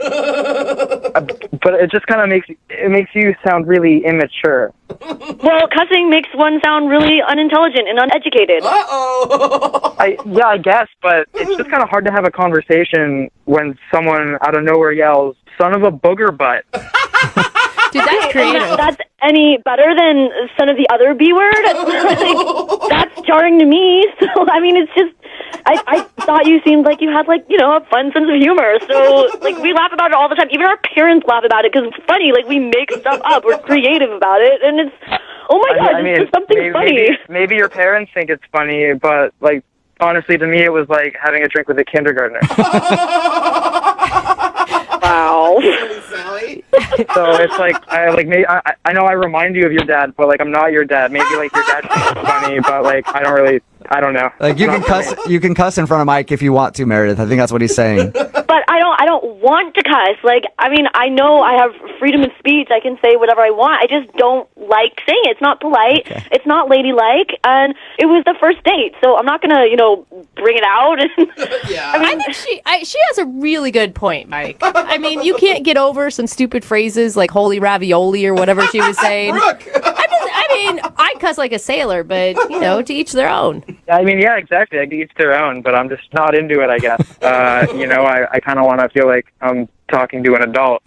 Speaker 10: But it just kind of makes you sound really immature.
Speaker 11: Well, cussing makes one sound really unintelligent and uneducated.
Speaker 3: Uh-oh.
Speaker 10: I guess, but it's just kind of hard to have a conversation when someone out of nowhere yells, son of a booger butt.
Speaker 4: Dude, that's creative.
Speaker 11: That's any better than son of the other B word? That's jarring to me. So, it's just, I thought you seemed like you had, a fun sense of humor. So, we laugh about it all the time. Even our parents laugh about it because it's funny. We make stuff up. We're creative about it. And it's, oh my God, it's just something funny.
Speaker 10: Maybe your parents think it's funny, but, honestly, to me, it was like having a drink with a kindergartner.
Speaker 11: Wow.
Speaker 3: Sally.
Speaker 10: So it's I know I remind you of your dad, but I'm not your dad. Maybe your dad thinks it's funny, but I don't know.
Speaker 2: You can cuss in front of Mike if you want to, Meredith. I think that's what he's saying.
Speaker 11: But I don't want to cuss. I know I have freedom of speech. I can say whatever I want. I just don't like saying it. It's not polite. Okay. It's not ladylike. And it was the first date, so I'm not gonna, bring it out.
Speaker 3: Yeah.
Speaker 4: I think she has a really good point, Mike. You can't get over some stupid phrases like holy ravioli or whatever she was saying.
Speaker 3: Brooke.
Speaker 4: I cuss like a sailor, but, to each their own.
Speaker 10: Yeah, exactly. Each their own, but I'm just not into it, I guess. I kind of want to feel like I'm talking to an adult.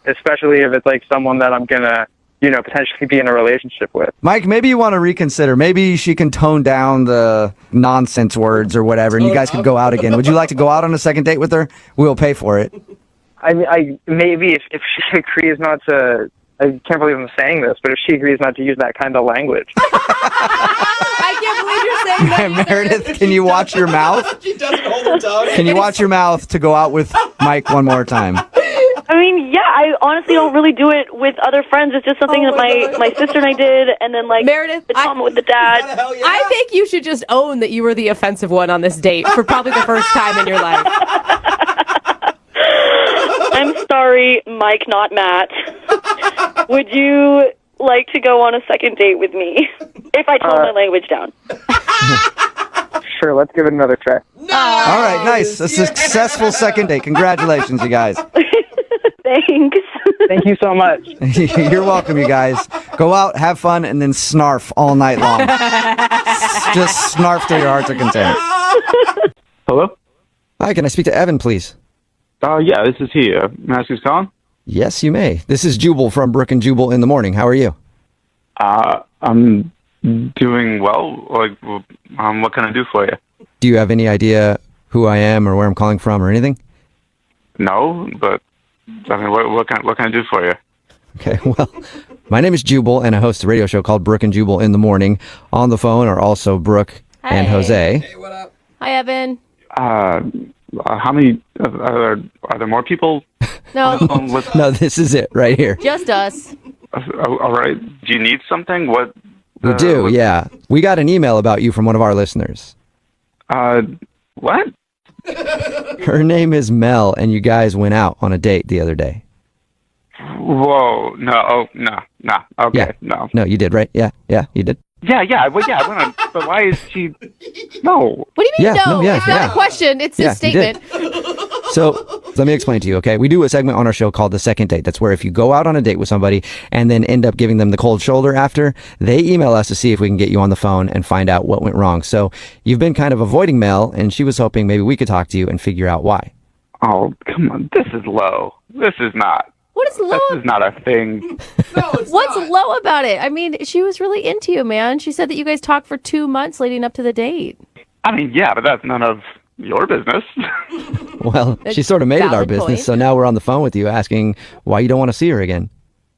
Speaker 10: Especially if it's someone that I'm going to, potentially be in a relationship with.
Speaker 2: Mike, maybe you want to reconsider. Maybe she can tone down the nonsense words or whatever, and you guys could go out again. Would you like to go out on a second date with her? We'll pay for it.
Speaker 10: Maybe if she agrees not to, I can't believe I'm saying this, but if she agrees not to use that kind of language.
Speaker 4: I can't believe you're saying that.
Speaker 2: Meredith, can you watch your mouth?
Speaker 3: She doesn't hold her tongue.
Speaker 2: Can you watch your mouth to go out with Mike one more time?
Speaker 11: I honestly don't really do it with other friends. It's just something that my sister and I did, and then
Speaker 4: Meredith,
Speaker 11: the comment with the dad.
Speaker 3: Yeah.
Speaker 4: I think you should just own that you were the offensive one on this date for probably the first time in your life.
Speaker 11: I'm sorry, Mike, not Matt. Would you like to go on a second date with me if I tone my language down?
Speaker 10: Sure, let's give it another try.
Speaker 3: Nice.
Speaker 2: All right, nice. A successful second date. Congratulations, you guys.
Speaker 11: Thanks.
Speaker 10: Thank you so much.
Speaker 2: You're welcome, you guys. Go out, have fun, and then snarf all night long. Just snarf till your hearts are content.
Speaker 12: Hello?
Speaker 2: Hi, can I speak to Evan, please?
Speaker 12: Yeah, this is he. May I ask who's calling?
Speaker 2: Yes, you may. This is Jubal from Brooke and Jubal in the morning. How are you?
Speaker 12: I'm doing well. What can I do for you?
Speaker 2: Do you have any idea who I am or where I'm calling from or anything?
Speaker 12: No, but I mean, what can I do for you?
Speaker 2: Okay, well, my name is Jubal, and I host a radio show called Brooke and Jubal in the morning. On the phone are also Brooke and Jose.
Speaker 3: Hey, what up?
Speaker 4: Hi, Evan.
Speaker 12: How many are there more people?
Speaker 4: No,
Speaker 2: No, this is it right here.
Speaker 4: just us.
Speaker 12: All right. Do you need something? What?
Speaker 2: We do, yeah. We got an email about you from one of our listeners.
Speaker 12: What?
Speaker 2: Her name is Mel, and you guys went out on a date the other day.
Speaker 12: Whoa! No! Oh, no! Okay,
Speaker 2: Yeah.
Speaker 12: no.
Speaker 2: No, you did, right? Yeah, you did.
Speaker 12: Yeah. Well, yeah. But why is she? No.
Speaker 4: What do you mean
Speaker 2: Yeah,
Speaker 4: no?
Speaker 2: no, yeah,
Speaker 4: It's not
Speaker 2: yeah.
Speaker 4: a question. It's
Speaker 2: Yeah,
Speaker 4: a statement.
Speaker 2: So let me explain to you, okay? We do a segment on our show called The Second Date. That's where if you go out on a date with somebody and then end up giving them the cold shoulder after, they email us to see if we can get you on the phone and find out what went wrong. So you've been kind of avoiding Mel, and she was hoping maybe we could talk to you and figure out why.
Speaker 12: Oh, come on. This is low. This is not.
Speaker 4: What is low?
Speaker 12: This is not a thing.
Speaker 3: No, it's
Speaker 4: What's
Speaker 3: not.
Speaker 4: low about it? I mean, she was really into you, man. She said that you guys talked for 2 months leading up to the date.
Speaker 12: I mean, yeah, but that's none of your business.
Speaker 2: Well, she sort of made it our
Speaker 4: Valid
Speaker 2: business,
Speaker 4: point.
Speaker 2: so now we're on the phone with you asking why you don't want to see her again.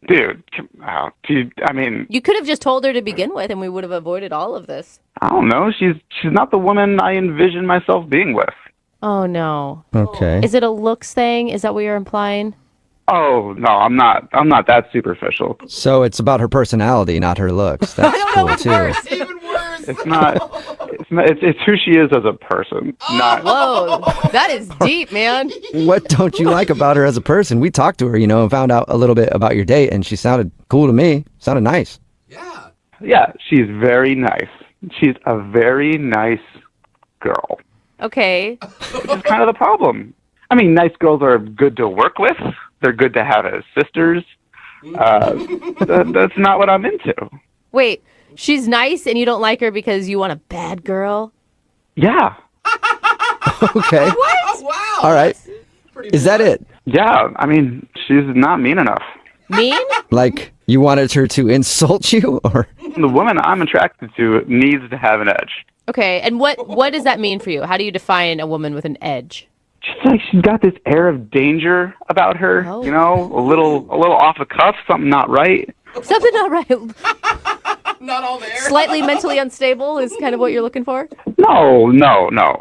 Speaker 12: Dude, I mean,
Speaker 4: You could have just told her to begin with, and we would have avoided all of this.
Speaker 12: I don't know. She's not the woman I envision myself being with.
Speaker 4: Oh, no.
Speaker 2: Okay.
Speaker 4: Is it a looks thing? Is that what you're implying?
Speaker 12: Oh no, I'm not that superficial.
Speaker 2: So it's about her personality, not her looks. That's cool, too.
Speaker 3: Even worse.
Speaker 12: It's not. It's who she is as a person. Not.
Speaker 4: Whoa, that is deep, man.
Speaker 2: What don't you like about her as a person? We talked to her, and found out a little bit about your date, and she sounded cool to me. Sounded nice.
Speaker 3: Yeah.
Speaker 12: Yeah, she's very nice. She's a very nice girl.
Speaker 4: Okay.
Speaker 12: Which is kind of the problem. I mean, nice girls are good to work with. They're good to have as sisters. That's not what I'm into.
Speaker 4: Wait, she's nice and you don't like her because you want a bad girl?
Speaker 12: Yeah.
Speaker 2: Okay.
Speaker 3: Oh, wow.
Speaker 2: All right. Is that it?
Speaker 12: Yeah, I mean, she's not mean enough.
Speaker 4: Mean?
Speaker 2: Like, you wanted her to insult you, or?
Speaker 12: The woman I'm attracted to needs to have an edge.
Speaker 4: Okay, and what does that mean for you? How do you define a woman with an edge?
Speaker 12: Just like she's got this air of danger about her,
Speaker 4: Oh.
Speaker 12: a little off the cuff, something not right.
Speaker 4: Something not right.
Speaker 3: Not all there.
Speaker 4: Slightly mentally unstable is kind of what you're looking for?
Speaker 12: No.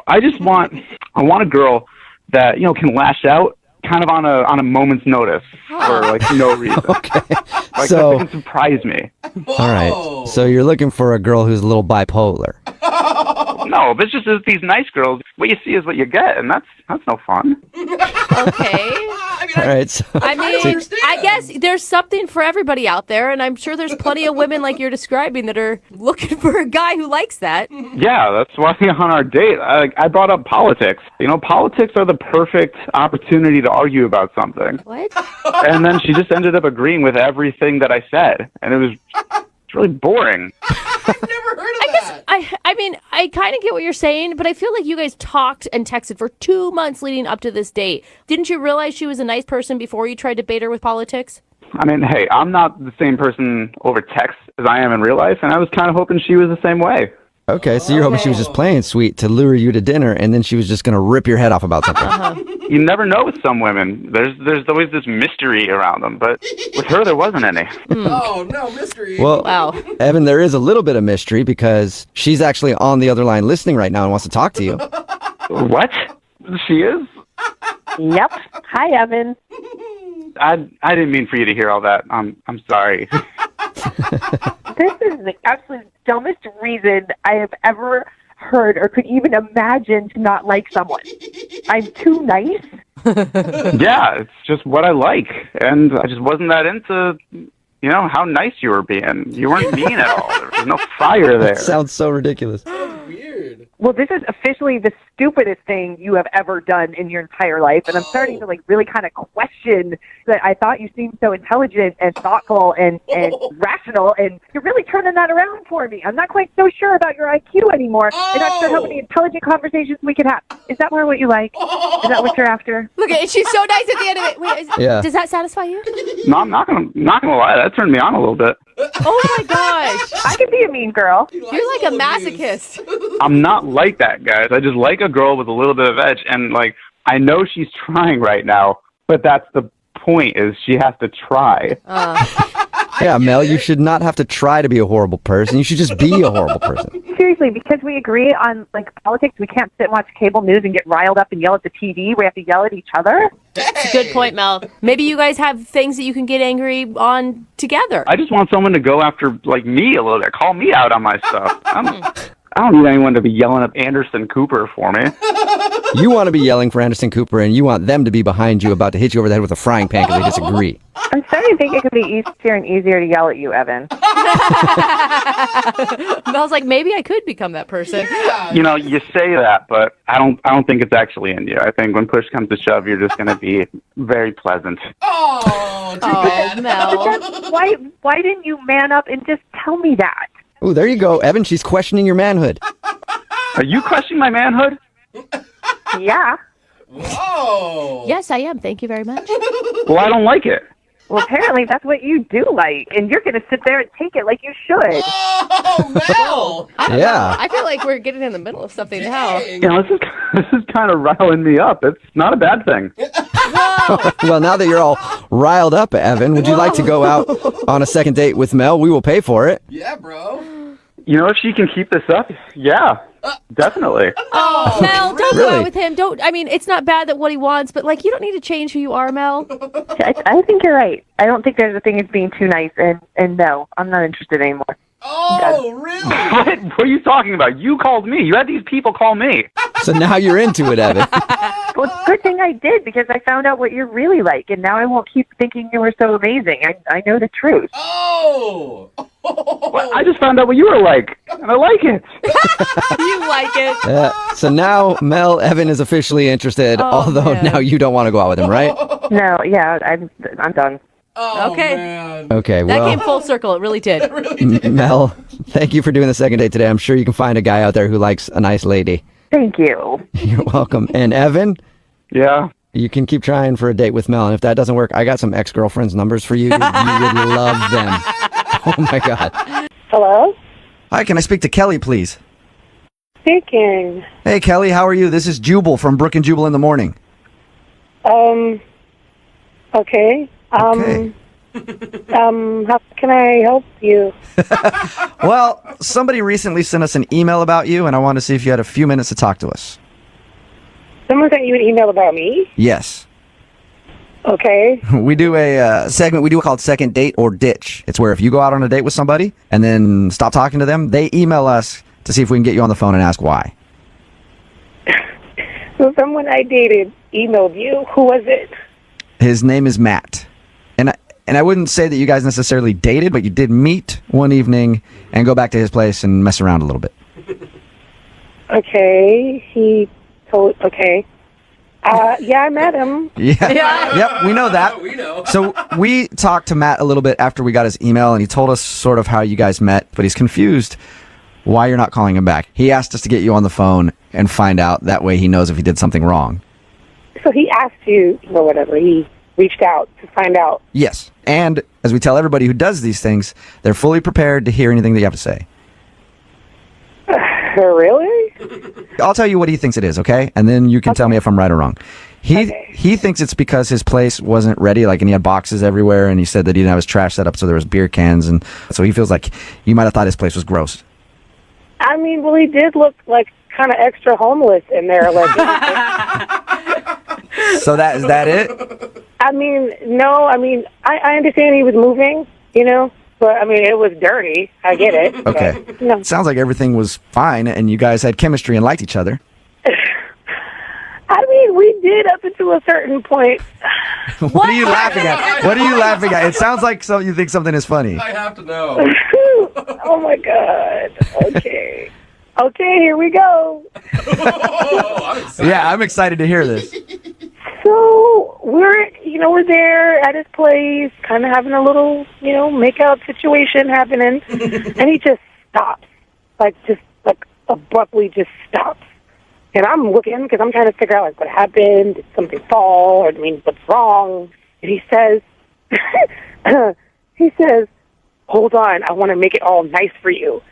Speaker 12: I just want a girl that, can lash out kind of on a moment's notice for like no reason.
Speaker 2: Okay.
Speaker 12: Like
Speaker 2: So,
Speaker 12: that can surprise me.
Speaker 2: all right. So you're looking for a girl who's a little bipolar.
Speaker 12: No, but it's just as these nice girls, what you see is what you get, and that's no fun.
Speaker 4: Okay.
Speaker 2: All right. So,
Speaker 4: I mean, I guess there's something for everybody out there, and I'm sure there's plenty of women like you're describing that are looking for a guy who likes that.
Speaker 12: Yeah, that's why on our date, I brought up politics. Politics are the perfect opportunity to argue about something.
Speaker 4: What?
Speaker 12: And then she just ended up agreeing with everything that I said, and it's really boring.
Speaker 3: I've never heard of that.
Speaker 4: I mean, I kind of get what you're saying, but I feel like you guys talked and texted for 2 months leading up to this date. Didn't you realize she was a nice person before you tried to bait her with politics?
Speaker 12: I mean, hey, I'm not the same person over text as I am in real life, and I was kind of hoping she was the same way.
Speaker 2: okay, so you're hoping she was just playing sweet to lure you to dinner, and then she was just going to rip your head off about something.
Speaker 12: You never know with some women. There's always this mystery around them, but with her, there wasn't any.
Speaker 3: Oh, no, mystery.
Speaker 2: Well,
Speaker 4: Wow.
Speaker 2: Evan, there is a little bit of mystery because she's actually on the other line listening right now and wants to talk to you.
Speaker 12: What? She is?
Speaker 13: Yep. Hi, Evan.
Speaker 12: I didn't mean for you to hear all that. I'm sorry.
Speaker 13: This is the absolute dumbest reason I have ever heard or could even imagine to not like someone. I'm too nice.
Speaker 12: Yeah, it's just what I like, and I just wasn't that into, how nice you were being. You weren't mean at all. There was no fire there.
Speaker 2: Sounds so ridiculous.
Speaker 3: Weird.
Speaker 13: well, this is officially the stupidest thing you have ever done in your entire life. And I'm starting to like really kind of question that. I thought you seemed so intelligent and thoughtful and rational, and you're really turning that around for me. I'm not quite so sure about your IQ anymore. I'm not sure how many intelligent conversations we could have. Is that more what you like? Is that what you're after?
Speaker 4: Look, she's so nice at the end of it. Wait,
Speaker 2: Yeah.
Speaker 4: does that satisfy you?
Speaker 12: No, I'm not gonna lie. That turned me on a little bit.
Speaker 4: Oh my gosh.
Speaker 13: I could be a mean girl.
Speaker 4: You're like a masochist.
Speaker 12: I'm not like that, guys. I just like a girl with a little bit of edge, and like I know she's trying right now, but that's the point. Is she has to try.
Speaker 2: Yeah, Mel, you should not have to try to be a horrible person. You should just be a horrible person.
Speaker 13: Seriously, because we agree on like politics, we can't sit and watch cable news and get riled up and yell at the TV. We have to yell at each other.
Speaker 4: It's a good point, Mel. Maybe you guys have things that you can get angry on together.
Speaker 12: I just want someone to go after like me a little bit, call me out on my stuff. I don't need anyone to be yelling at Anderson Cooper for me.
Speaker 2: You want to be yelling for Anderson Cooper, and you want them to be behind you about to hit you over the head with a frying pan because they disagree.
Speaker 13: I'm starting to think it could be easier and easier to yell at you, Evan.
Speaker 4: Mel's like, maybe I could become that person.
Speaker 12: You know, you say that, but I don't think it's actually in you. I think when push comes to shove, you're just going to be very pleasant.
Speaker 3: Oh, too bad.
Speaker 4: Mel.
Speaker 13: Why didn't you man up and just tell me that?
Speaker 2: Oh, there you go, Evan. She's questioning your manhood.
Speaker 12: Are you questioning my manhood?
Speaker 13: Yeah.
Speaker 3: Whoa.
Speaker 4: Yes, I am. Thank you very much.
Speaker 12: Well, I don't like it.
Speaker 13: Well, apparently that's what you do like, and you're going to sit there and take it like you should.
Speaker 3: Oh, Mel.
Speaker 4: I don't
Speaker 2: Yeah.
Speaker 4: know. I feel like we're getting in the middle of something now.
Speaker 12: You know, this is kind of riling me up. It's not a bad thing.
Speaker 2: Well, now that you're all riled up, Evan, would you like to go out on a second date with Mel? We will pay for it.
Speaker 3: Yeah, bro.
Speaker 12: You know, if she can keep this up, yeah, definitely.
Speaker 4: Oh, Mel, don't go
Speaker 2: Really?
Speaker 4: out with him. Don't. I mean, it's not bad that what he wants, but like, you don't need to change who you are, Mel.
Speaker 13: I think you're right. I don't think there's a thing as being too nice, and no, I'm not interested anymore.
Speaker 3: Oh, really?
Speaker 12: What are you talking about? You called me. You had these people call me.
Speaker 2: So now you're into it, Evan.
Speaker 13: Well, it's a good thing I did, because I found out what you're really like, and now I won't keep thinking you were so amazing. I know the truth.
Speaker 3: Oh.
Speaker 12: Well, I just found out what you were like, and I like it.
Speaker 4: You like it.
Speaker 2: So now Mel, Evan is officially interested, although
Speaker 4: man.
Speaker 2: now you don't want to go out with him, right?
Speaker 13: No, yeah, I'm done.
Speaker 3: Oh,
Speaker 4: Okay.
Speaker 3: man.
Speaker 2: Okay,
Speaker 4: That
Speaker 2: well,
Speaker 4: came full circle. It really did.
Speaker 2: Mel, thank you for doing the second date today. I'm sure you can find a guy out there who likes a nice lady.
Speaker 13: Thank you.
Speaker 2: You're welcome. And Evan,
Speaker 12: Yeah.
Speaker 2: you can keep trying for a date with Mel. And if that doesn't work, I got some ex-girlfriends' numbers for you. You would love them. Oh, my God.
Speaker 14: Hello?
Speaker 2: Hi, can I speak to Kelly, please?
Speaker 14: Speaking.
Speaker 2: Hey, Kelly, how are you? This is Jubal from Brooke and Jubal in the morning.
Speaker 14: Okay.
Speaker 2: Okay.
Speaker 14: How can I help you?
Speaker 2: Well, somebody recently sent us an email about you, and I wanted to see if you had a few minutes to talk to us.
Speaker 14: Someone sent you an email about me?
Speaker 2: Yes.
Speaker 14: Okay.
Speaker 2: We do a segment we do called Second Date or Ditch. It's where if you go out on a date with somebody and then stop talking to them, they email us to see if we can get you on the phone and ask why.
Speaker 14: So someone I dated emailed you. Who was it?
Speaker 2: His name is Matt. And I wouldn't say that you guys necessarily dated, but you did meet one evening and go back to his place and mess around a little bit.
Speaker 14: Okay. Okay. Yeah, I met him.
Speaker 2: Yeah. Yep, we know that.
Speaker 3: We know.
Speaker 2: So we talked to Matt a little bit after we got his email, and he told us sort of how you guys met, but he's confused why you're not calling him back. He asked us to get you on the phone and find out. That way he knows if he did something wrong.
Speaker 14: So he asked you, or whatever. He reached out to find out.
Speaker 2: Yes. And as we tell everybody who does these things, they're fully prepared to hear anything that you have to say.
Speaker 14: Really?
Speaker 2: I'll tell you what he thinks it is, okay? And then you can tell me if I'm right or wrong. He thinks it's because his place wasn't ready, like, and he had boxes everywhere, and he said that he didn't have his trash set up, so there was beer cans, and so he feels like you might have thought his place was gross.
Speaker 14: I mean, well, he did look like kind of extra homeless in there. Like,
Speaker 2: So is that it?
Speaker 14: I mean, no, I mean, I understand he was moving, you know, but I mean, it was dirty. I get it.
Speaker 2: Okay.
Speaker 14: But, no.
Speaker 2: Sounds like everything was fine, and you guys had chemistry and liked each other.
Speaker 14: I mean, we did up until a certain point.
Speaker 2: What are you laughing at? What are you laughing at? It sounds like you think something is funny.
Speaker 3: I have to know.
Speaker 14: Oh, my God. Okay. Okay, here we go.
Speaker 2: Yeah, I'm excited to hear this.
Speaker 14: So we're there at his place, kind of having a little, make-out situation happening, and he just stops, just abruptly just stops. And I'm looking because I'm trying to figure out what happened. Did something fall? Or what's wrong? And he says, "Hold on, I want to make it all nice for you."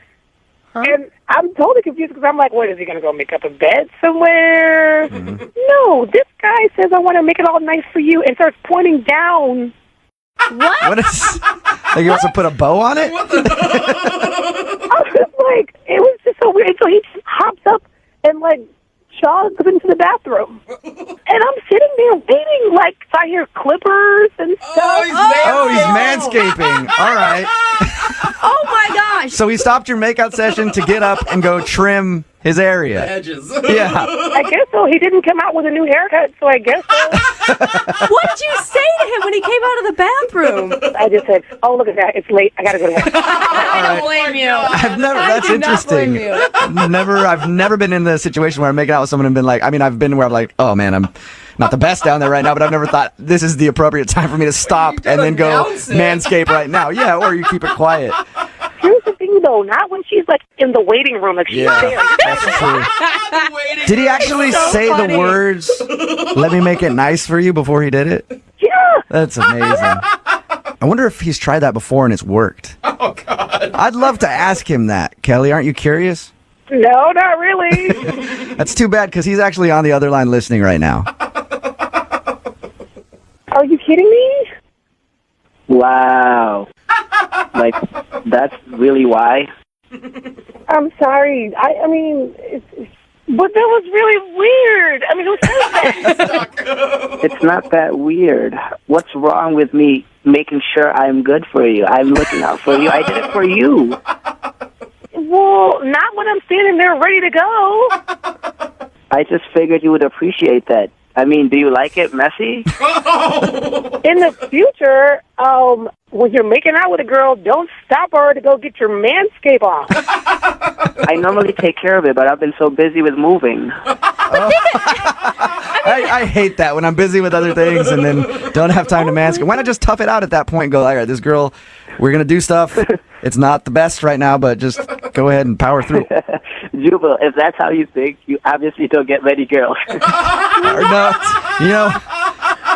Speaker 14: Huh? And I'm totally confused because I'm like, "What is he going to go make up a bed somewhere?" Mm-hmm. No, this guy says, "I want to make it all nice for you," and starts pointing down.
Speaker 2: What is? Like he wants to put a bow on it?
Speaker 14: I was like, it was just so weird. So he just hops up and jogs into the bathroom. And I'm sitting there waiting, so I hear clippers and stuff.
Speaker 2: He's manscaping. All right.
Speaker 4: Oh my gosh.
Speaker 2: So he stopped your makeout session to get up and go trim his area.
Speaker 3: Edges.
Speaker 2: Yeah.
Speaker 14: I guess so. He didn't come out with a new haircut, so I guess so.
Speaker 4: What did you say to him when he came out of the bathroom?
Speaker 14: I just said, "Oh, look at that. It's late. I got to go to work."
Speaker 4: I don't blame you.
Speaker 2: That's interesting. I've never been in the situation where I'm making out with someone and been like, I've been where I'm like, oh man, I'm not the best down there right now, but I've never thought this is the appropriate time for me to stop and then go manscape right now. Yeah, or you keep it quiet.
Speaker 14: Here's the thing, though. Not when she's in the waiting room, she's there.
Speaker 2: That's true. Did he actually say the words, "Let me make it nice for you" before he did it?
Speaker 14: Yeah.
Speaker 2: That's amazing. I wonder if he's tried that before and it's worked.
Speaker 3: Oh, God.
Speaker 2: I'd love to ask him that. Kelly, aren't you curious?
Speaker 14: No, not really.
Speaker 2: That's too bad because he's actually on the other line listening right now.
Speaker 14: Are you kidding me?
Speaker 8: Wow. That's really why?
Speaker 14: I'm sorry. But that was really weird. Who says that?
Speaker 8: It's not that weird. What's wrong with me making sure I'm good for you? I'm looking out for you. I did it for you.
Speaker 14: Well, not when I'm standing there ready to go.
Speaker 8: I just figured you would appreciate that. Do you like it messy?
Speaker 14: In the future, when you're making out with a girl, don't stop her to go get your manscape on.
Speaker 8: I normally take care of it, but I've been so busy with moving.
Speaker 2: I hate that when I'm busy with other things and then don't have time to manscape. Why not just tough it out at that point and go, all right, this girl, we're going to do stuff. It's not the best right now, but just go ahead and power through.
Speaker 8: Jubal, if that's how you think, you obviously don't get many girls.
Speaker 2: No,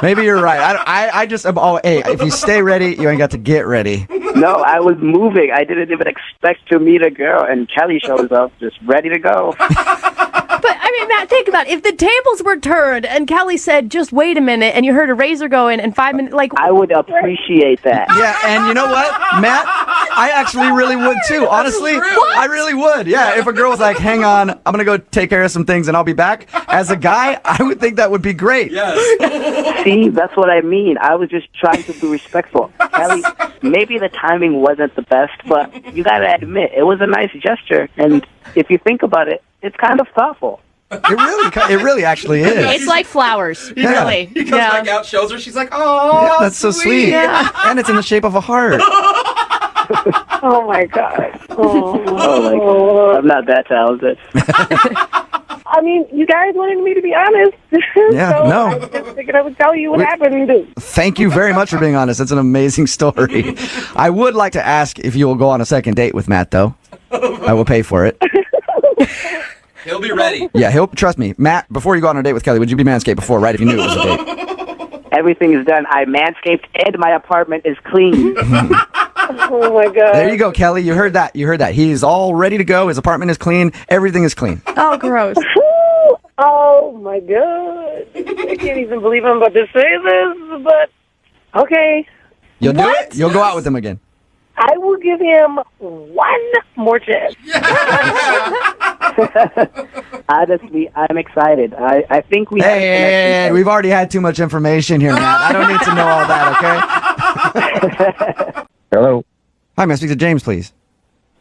Speaker 2: maybe you're right. I just, hey, if you stay ready, you ain't got to get ready.
Speaker 8: No, I was moving. I didn't even expect to meet a girl, and Kelly shows up just ready to go.
Speaker 4: But, Matt, think about it. If the tables were turned and Kelly said, "Just wait a minute," and you heard a razor go in and 5 minutes,
Speaker 8: I would appreciate that.
Speaker 2: Yeah, and you know what, Matt? I actually really would, too. Honestly, I really would. Yeah, if a girl was like, "Hang on, I'm going to go take care of some things and I'll be back." As a guy, I would think that would be great.
Speaker 3: Yes.
Speaker 8: See, that's what I mean. I was just trying to be respectful. Kelly, maybe the timing wasn't the best, but you got to admit, it was a nice gesture. And if you think about it, it's kind of thoughtful.
Speaker 2: It really actually is.
Speaker 4: It's like flowers, really.
Speaker 3: He comes back out, shows her, she's like, "Oh,
Speaker 2: yeah, that's so sweet."
Speaker 4: Yeah.
Speaker 2: And it's in the shape of a heart.
Speaker 14: Oh, my God.
Speaker 8: I'm not that talented.
Speaker 14: You guys wanted me to be honest.
Speaker 2: Yeah,
Speaker 14: so
Speaker 2: no.
Speaker 14: I just figured I would tell you what happened.
Speaker 2: Thank you very much for being honest. It's an amazing story. I would like to ask if you will go on a second date with Matt, though. I will pay for it.
Speaker 3: He'll be ready.
Speaker 2: Yeah, trust me. Matt, before you go on a date with Kelly, would you be manscaped before, right, if you knew it was a date?
Speaker 8: Everything is done. I manscaped and my apartment is clean.
Speaker 14: Oh, my God.
Speaker 2: There you go, Kelly. You heard that. He's all ready to go. His apartment is clean. Everything is clean.
Speaker 4: Oh, gross.
Speaker 14: Oh, my God. I can't even believe I'm about to say this, but okay.
Speaker 2: You'll do it? You'll go out with him again.
Speaker 14: I will give him one more chance.
Speaker 8: Honestly, I'm excited. I think we
Speaker 2: Hey, we've already had too much information here, Matt. I don't need to know all that, okay?
Speaker 15: Hello.
Speaker 2: Hi, may I speak to James, please?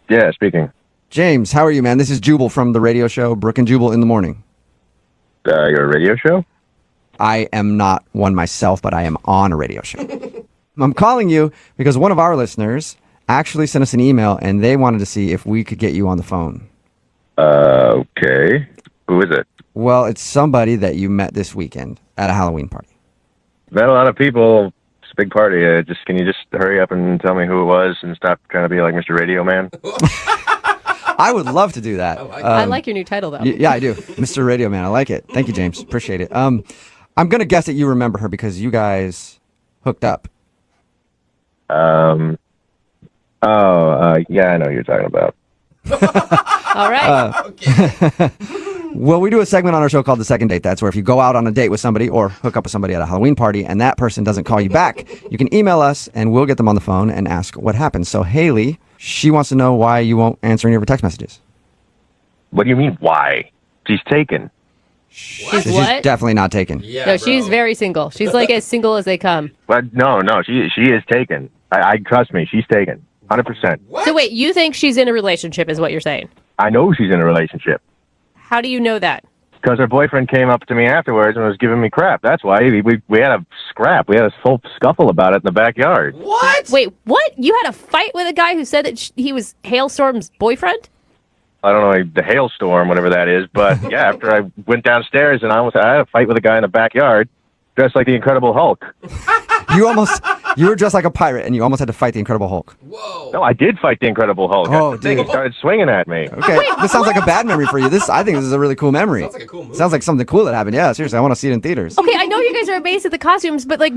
Speaker 15: Yeah, speaking.
Speaker 2: James, how are you, man? This is Jubal from the radio show Brooke and Jubal in the Morning.
Speaker 15: You're a radio show?
Speaker 2: I am not one myself, but I am on a radio show. I'm calling you because one of our listeners actually sent us an email, and they wanted to see if we could get you on the phone.
Speaker 15: Okay. Who is it?
Speaker 2: Well, it's somebody that you met this weekend at a Halloween party.
Speaker 15: Met a lot of people. It's a big party. Can you just hurry up and tell me who it was and stop trying to be like Mr. Radio Man?
Speaker 2: I would love to do that.
Speaker 4: I like your new title, though.
Speaker 2: Yeah, I do. Mr. Radio Man. I like it. Thank you, James. Appreciate it. I'm going to guess that you remember her because you guys hooked up.
Speaker 15: Yeah, I know who you're talking about.
Speaker 4: All right.
Speaker 2: Well, we do a segment on our show called The Second Date. That's where if you go out on a date with somebody or hook up with somebody at a Halloween party and that person doesn't call you back, you can email us and we'll get them on the phone and ask what happened. So Haley, she wants to know why you won't answer any of her text messages.
Speaker 15: What do you mean, why? She's taken.
Speaker 4: She's
Speaker 2: She's
Speaker 4: what?
Speaker 2: definitly not taken.
Speaker 4: No, she's very single. She's like as single as they come.
Speaker 15: But no, she is taken. I trust me, she's taken. 100%.
Speaker 4: So wait, you think she's in a relationship is what you're saying?
Speaker 15: I know she's in a relationship.
Speaker 4: How do you know that?
Speaker 15: Because her boyfriend came up to me afterwards and was giving me crap. That's why we had a scrap. We had a full scuffle about it in the backyard.
Speaker 4: What? Wait, what? You had a fight with a guy who said that he was Hailstorm's boyfriend?
Speaker 15: I don't know, the hailstorm, whatever that is. But yeah, after I went downstairs and I had a fight with a guy in the backyard dressed like the Incredible Hulk.
Speaker 2: You were dressed like a pirate and you almost had to fight the Incredible Hulk.
Speaker 15: No, I did fight the Incredible Hulk.
Speaker 2: Oh,
Speaker 15: That's the thing. He started swinging at me.
Speaker 2: Okay, this sounds like a bad memory for you. I think this is a really cool memory. Sounds like a cool movie. Sounds like something cool that happened. Yeah, seriously, I want to see it in theaters.
Speaker 4: Okay, I know you guys are amazed at the costumes, but like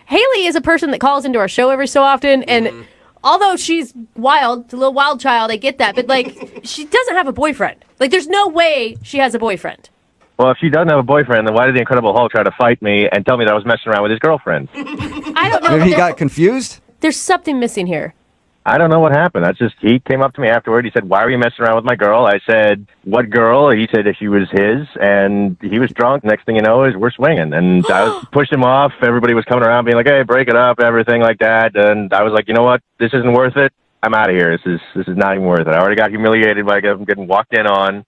Speaker 4: Haley is a person that calls into our show every so often, and although she's wild, a little wild child, I get that, but like she doesn't have a boyfriend. Like there's no way she has a boyfriend.
Speaker 15: Well, if she doesn't have a boyfriend, then why did the Incredible Hulk try to fight me and tell me that I was messing around with his girlfriend?
Speaker 4: I don't know.
Speaker 2: Maybe he got confused?
Speaker 4: There's something missing here.
Speaker 15: I don't know what happened. He came up to me afterward. He said, "Why are you messing around with my girl?" I said, "What girl?" He said that she was his, and he was drunk. Next thing you know is we're swinging. And I was pushed him off. Everybody was coming around being like, "Hey, break it up," everything like that. And I was like, you know what? This isn't worth it. I'm out of here. This is not even worth it. I already got humiliated by getting walked in on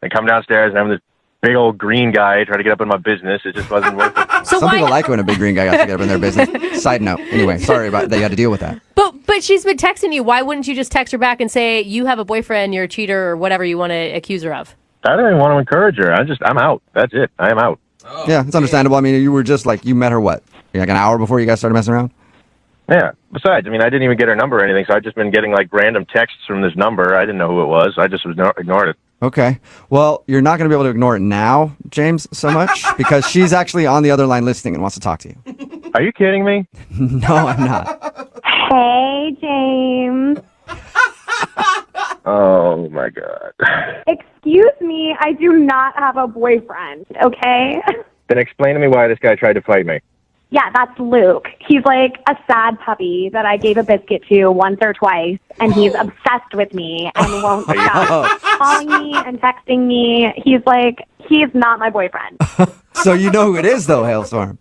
Speaker 15: and come downstairs and having this big old green guy try to get up in my business. It just wasn't worth it.
Speaker 2: Some people like when a big green guy got to get up in their business. Side note. Anyway, sorry about that you had to deal with that.
Speaker 4: But she's been texting you. Why wouldn't you just text her back and say, you have a boyfriend, you're a cheater, or whatever you want to accuse her of?
Speaker 15: I don't even want to encourage her. I'm out. That's it. I am out.
Speaker 2: Yeah, it's understandable. I mean, you were just like, you met her what? Like an hour before you guys started messing around?
Speaker 15: Yeah. Besides, I mean, I didn't even get her number or anything, so I've just been getting like random texts from this number. I didn't know who it was. I just ignored it.
Speaker 2: Okay. Well, you're not going to be able to ignore it now, James, so much, because she's actually on the other line listening and wants to talk to you.
Speaker 15: Are you kidding me?
Speaker 2: No, I'm not.
Speaker 16: Hey, James.
Speaker 15: Oh, my God.
Speaker 16: Excuse me, I do not have a boyfriend, okay?
Speaker 15: Then explain to me why this guy tried to fight me.
Speaker 16: Yeah, that's Luke. He's like a sad puppy that I gave a biscuit to once or twice, and he's obsessed with me and won't stop calling me and texting me. He's not my boyfriend.
Speaker 2: So you know who it is, though, Hailstorm.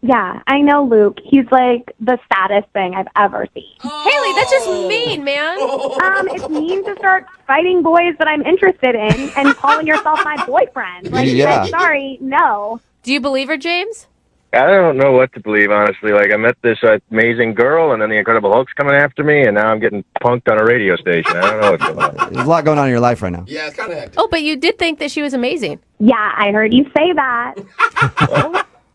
Speaker 16: Yeah, I know Luke. He's like the saddest thing I've ever seen.
Speaker 4: Haley, that's just mean, man.
Speaker 16: It's mean to start fighting boys that I'm interested in and calling yourself my boyfriend.
Speaker 2: Yeah.
Speaker 16: Sorry, no.
Speaker 4: Do you believe her, James?
Speaker 15: I don't know what to believe, honestly. Like, I met this amazing girl, and then the Incredible Hulk's coming after me, and now I'm getting punked on a radio station. I don't know what's going on.
Speaker 2: There's a lot going on in your life right now.
Speaker 3: Yeah, it's kind of hectic.
Speaker 4: Oh, but you did think that she was amazing.
Speaker 16: Yeah, I heard you say that.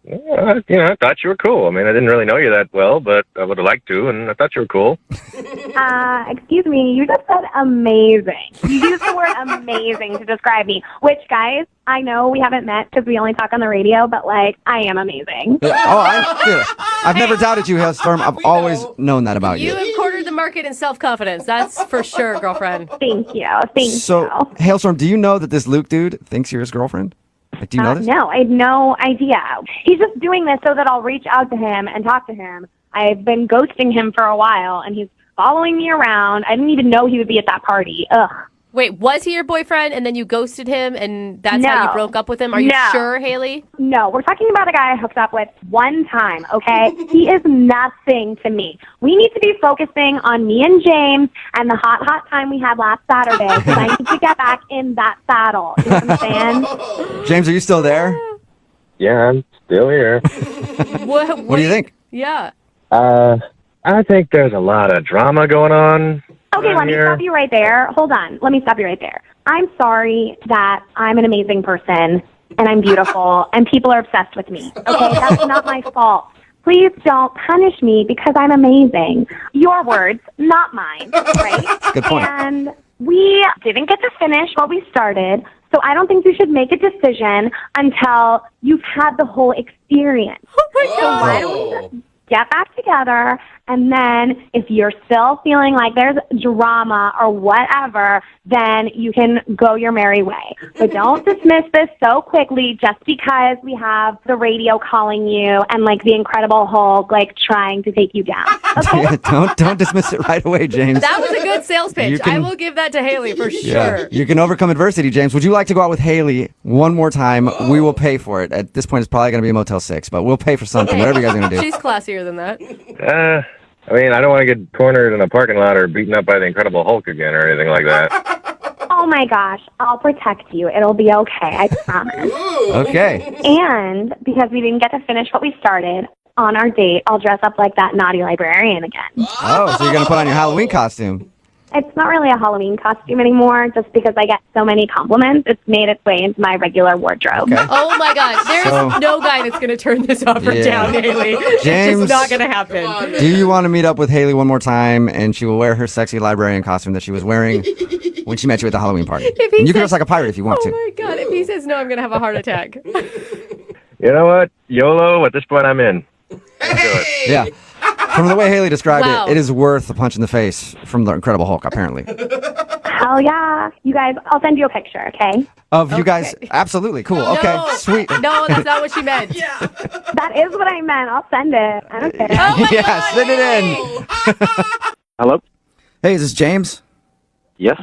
Speaker 15: I thought you were cool. I mean, I didn't really know you that well, but I would have liked to, and I thought you were cool.
Speaker 16: Excuse me, you just said amazing. You used the word amazing to describe me, which, guys, I know we haven't met because we only talk on the radio, but, like, I am amazing.
Speaker 2: I've never doubted you, Hailstorm. I've always known that about you.
Speaker 4: You have cornered the market in self-confidence. That's for sure, girlfriend.
Speaker 16: Thank you. Thank you.
Speaker 2: So, Hailstorm, do you know that this Luke dude thinks you're his girlfriend? Like, do you know this?
Speaker 16: No, I had no idea. He's just doing this so that I'll reach out to him and talk to him. I've been ghosting him for a while, and he's following me around. I didn't even know he would be at that party. Ugh.
Speaker 4: Wait, was he your boyfriend and then you ghosted him and that's how you broke up with him? Are you sure, Haley?
Speaker 16: No, we're talking about a guy I hooked up with one time, okay? He is nothing to me. We need to be focusing on me and James and the hot time we had last Saturday because I need to get back in that saddle. You know what I'm saying?
Speaker 2: James, are you still there?
Speaker 15: Yeah, I'm still here.
Speaker 4: What
Speaker 2: do you think?
Speaker 4: Yeah.
Speaker 15: I think there's a lot of drama going on.
Speaker 16: Okay, let me stop you right there. Hold on. Let me stop you right there. I'm sorry that I'm an amazing person and I'm beautiful and people are obsessed with me. Okay, that's not my fault. Please don't punish me because I'm amazing. Your words, not mine, right?
Speaker 2: Good point.
Speaker 16: And we didn't get to finish what we started, so I don't think you should make a decision until you've had the whole experience.
Speaker 4: Oh my
Speaker 16: So why don't we get back together, and then if you're still feeling like there's drama or whatever, then you can go your merry way. But don't dismiss this so quickly just because we have the radio calling you and like the Incredible Hulk like trying to take you down. Okay?
Speaker 2: don't dismiss it right away, James.
Speaker 4: That was a good sales pitch.
Speaker 2: You can-
Speaker 4: I will give that to Haley for sure.
Speaker 2: Yeah, you can overcome adversity, James. Would you like to go out with Haley one more time? We will pay for it. At this point, it's probably going to be a Motel 6, but we'll pay for something, whatever you guys are going to do.
Speaker 4: She's classier than that.
Speaker 15: I mean, I don't want to get cornered in a parking lot or beaten up by the Incredible Hulk again or anything like that.
Speaker 16: Oh my gosh, I'll protect you. It'll be okay, I promise.
Speaker 2: Okay.
Speaker 16: And because we didn't get to finish what we started, on our date, I'll dress up like that naughty librarian again.
Speaker 2: Oh, so you're going to put on your Halloween costume.
Speaker 16: It's not really a Halloween costume anymore, just because I get so many compliments. It's made its way into my regular wardrobe.
Speaker 2: Okay.
Speaker 4: Oh my gosh, there's
Speaker 2: So-
Speaker 4: no guy that's going to turn this offer
Speaker 2: Yeah.
Speaker 4: down, Haley. It's
Speaker 2: James-
Speaker 4: just not going to happen.
Speaker 2: Do you want to meet up with Haley one more time and she will wear her sexy librarian costume that she was wearing when she met you at the Halloween party?
Speaker 4: If he
Speaker 2: And you can
Speaker 4: says-
Speaker 2: dress like a pirate if you want
Speaker 4: Oh
Speaker 2: to.
Speaker 4: my god, if he says no, I'm going to have a heart attack.
Speaker 15: You know what? YOLO, at this point, I'm in. Let's do it.
Speaker 2: Yeah. From the way Haley described
Speaker 16: Wow.
Speaker 2: it is worth a punch in the face from the Incredible Hulk, apparently.
Speaker 16: Hell yeah. You guys, I'll send you a picture, okay?
Speaker 2: Of you guys, absolutely. Cool. Okay,
Speaker 4: No.
Speaker 2: sweet.
Speaker 4: No, that's not what she meant.
Speaker 16: That is what I meant. I'll send it. I don't care.
Speaker 2: Yeah, send it in.
Speaker 7: Hello?
Speaker 2: Hey, is this James?
Speaker 7: Yes.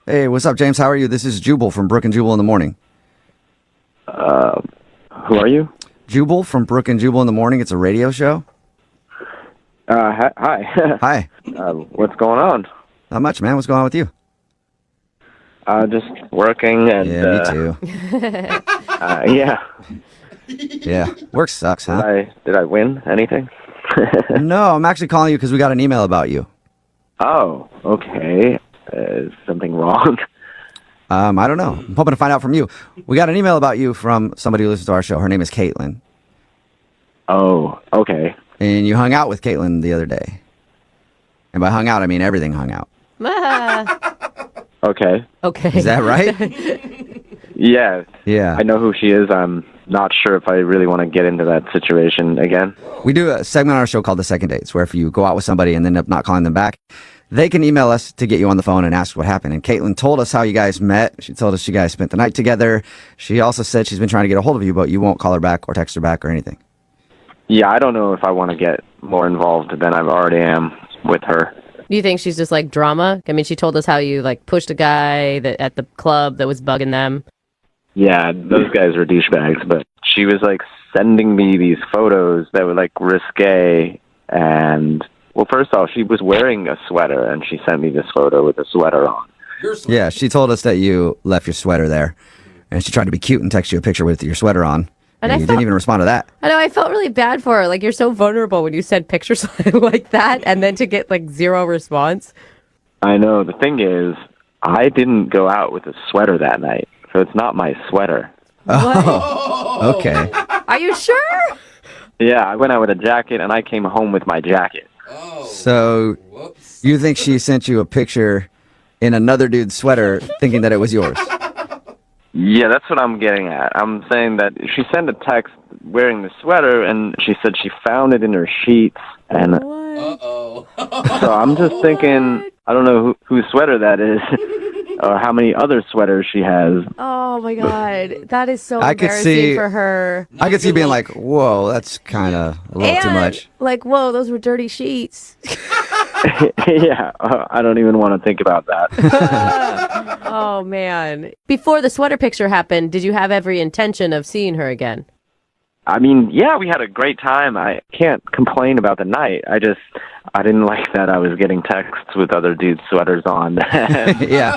Speaker 2: Hey, what's up, James? How are you? This is Jubal from Brooke and Jubal in the Morning.
Speaker 7: Who are you?
Speaker 2: Jubal from Brooke and Jubal in the Morning. It's a radio show.
Speaker 7: Hi.
Speaker 2: Hi.
Speaker 7: What's going on?
Speaker 2: Not much, man. What's going on with you?
Speaker 7: Just working and...
Speaker 2: Yeah, me too.
Speaker 7: Yeah.
Speaker 2: Yeah. Work sucks, huh?
Speaker 7: Did I win anything?
Speaker 2: No, I'm actually calling you because we got an email about you.
Speaker 7: Oh, okay. Is something wrong?
Speaker 2: I don't know. I'm hoping to find out from you. We got an email about you from somebody who listens to our show. Her name is Caitlin.
Speaker 7: Oh, okay.
Speaker 2: And you hung out with Caitlin the other day. And by hung out, I mean everything hung out.
Speaker 7: Okay.
Speaker 4: Okay.
Speaker 2: Is that right?
Speaker 7: Yeah.
Speaker 2: Yeah.
Speaker 7: I know who she is. I'm not sure if I really want to get into that situation again.
Speaker 2: We do a segment on our show called The Second Dates, where if you go out with somebody and end up not calling them back, they can email us to get you on the phone and ask what happened. And Caitlin told us how you guys met. She told us you guys spent the night together. She also said she's been trying to get a hold of you, but you won't call her back or text her back or anything.
Speaker 7: Yeah, I don't know if I want to get more involved than I already am with her.
Speaker 4: Do you think she's just like drama? I mean, she told us how you like pushed a guy that at the club that was bugging them.
Speaker 7: Yeah, those guys were douchebags, but she was like sending me these photos that were like risque. And well, first off, she was wearing a sweater and she sent me this photo with a sweater on.
Speaker 2: Yeah, she told us that you left your sweater there. And she tried to be cute and text you a picture with your sweater on.
Speaker 4: And
Speaker 2: And
Speaker 4: I
Speaker 2: you
Speaker 4: felt-
Speaker 2: didn't even respond to that.
Speaker 4: I know, I felt really bad for her. Like, you're so vulnerable when you send pictures like that and then to get like zero response.
Speaker 7: I know. The thing is, I didn't go out with a sweater that night, so it's not my sweater.
Speaker 2: Oh, okay.
Speaker 4: Are you sure?
Speaker 7: Yeah, I went out with a jacket and I came home with my jacket.
Speaker 2: So you think she sent you a picture in another dude's sweater thinking that it was yours?
Speaker 7: Yeah, that's what I'm getting at. I'm saying that she sent a text wearing the sweater, and she said she found it in her sheets. And so I'm just thinking, I don't know whose sweater that is, or how many other sweaters she has.
Speaker 4: Oh my god, that is so
Speaker 2: I could
Speaker 4: embarrassing
Speaker 2: see-
Speaker 4: for her.
Speaker 2: I could see being like, whoa, that's kind of a little too
Speaker 4: And,
Speaker 2: much.
Speaker 4: like, whoa, those were dirty sheets.
Speaker 7: Yeah, I don't even want to think about that.
Speaker 4: Oh man. Before the sweater picture happened, did you have every intention of seeing her again?
Speaker 7: I mean, yeah, we had a great time. I can't complain about the night. I didn't like that I was getting texts with other dudes' sweaters on.
Speaker 2: Yeah,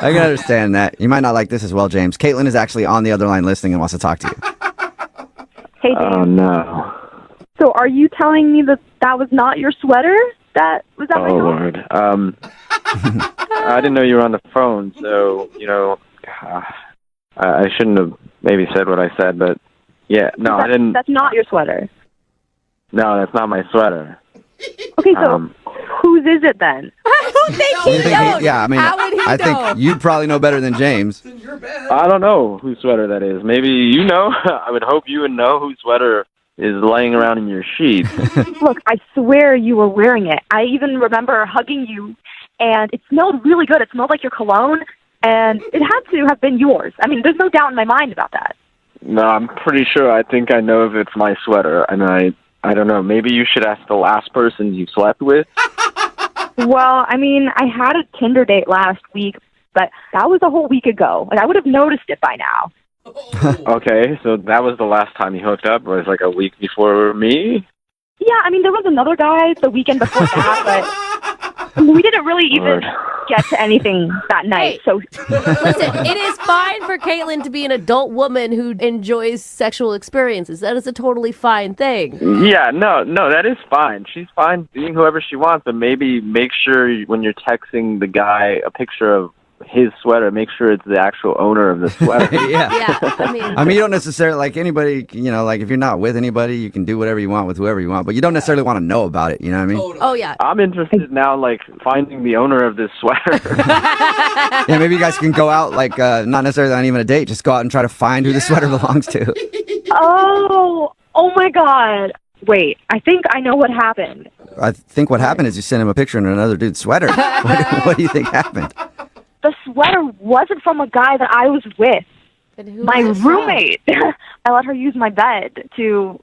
Speaker 2: I can understand that. You might not like this as well, James. Caitlin is actually on the other line listening and wants to talk to you.
Speaker 6: Hey,
Speaker 7: Oh,
Speaker 6: James.
Speaker 7: no.
Speaker 6: So are you telling me that that was not your sweater? Was that my
Speaker 7: Oh,
Speaker 6: dog?
Speaker 7: Lord. I didn't know you were on the phone, so, I shouldn't have maybe said what I said, but yeah, no, I didn't.
Speaker 6: That's not your sweater.
Speaker 7: No, that's not my sweater.
Speaker 6: Okay, so whose is it then?
Speaker 4: I don't think he knows.
Speaker 2: Yeah, I mean,
Speaker 4: How would he
Speaker 2: I
Speaker 4: know?
Speaker 2: think you'd probably know better than James.
Speaker 7: I don't know whose sweater that is. Maybe you know. I would hope you would know whose sweater is laying around in your sheets.
Speaker 6: Look, I swear you were wearing it. I even remember hugging you, and it smelled really good. It smelled like your cologne, and it had to have been yours. I mean, there's no doubt in my mind about that.
Speaker 7: No, I'm pretty sure. I think I know if it's my sweater, and I don't know. Maybe you should ask the last person you slept with.
Speaker 6: Well, I mean, I had a Tinder date last week, but that was a whole week ago, and I would have noticed it by now.
Speaker 7: Okay, so that was the last time you hooked up. Was like a week before me.
Speaker 6: Yeah, I mean, there was another guy the weekend before that, but we didn't really even get to anything that night. So
Speaker 4: Listen, it is fine for Caitlin to be an adult woman who enjoys sexual experiences. That is a totally fine thing.
Speaker 7: Yeah, no, that is fine. She's fine being whoever she wants, but maybe make sure when you're texting the guy a picture of his sweater, make sure it's the actual owner of the sweater.
Speaker 2: Yeah.
Speaker 4: I
Speaker 2: mean, you don't necessarily, like anybody, like if you're not with anybody, you can do whatever you want with whoever you want, but you don't necessarily want to know about it, you know what I mean?
Speaker 4: Oh, yeah.
Speaker 7: I'm interested now, like, finding the owner of this sweater.
Speaker 2: Yeah, maybe you guys can go out, like, not necessarily on even a date, just go out and try to find who the sweater belongs to.
Speaker 6: oh my God. Wait, I think I know what happened.
Speaker 2: I think what happened is you sent him a picture in another dude's sweater. What do you think happened?
Speaker 6: The sweater wasn't from a guy that I was with. My roommate. I let her use my bed to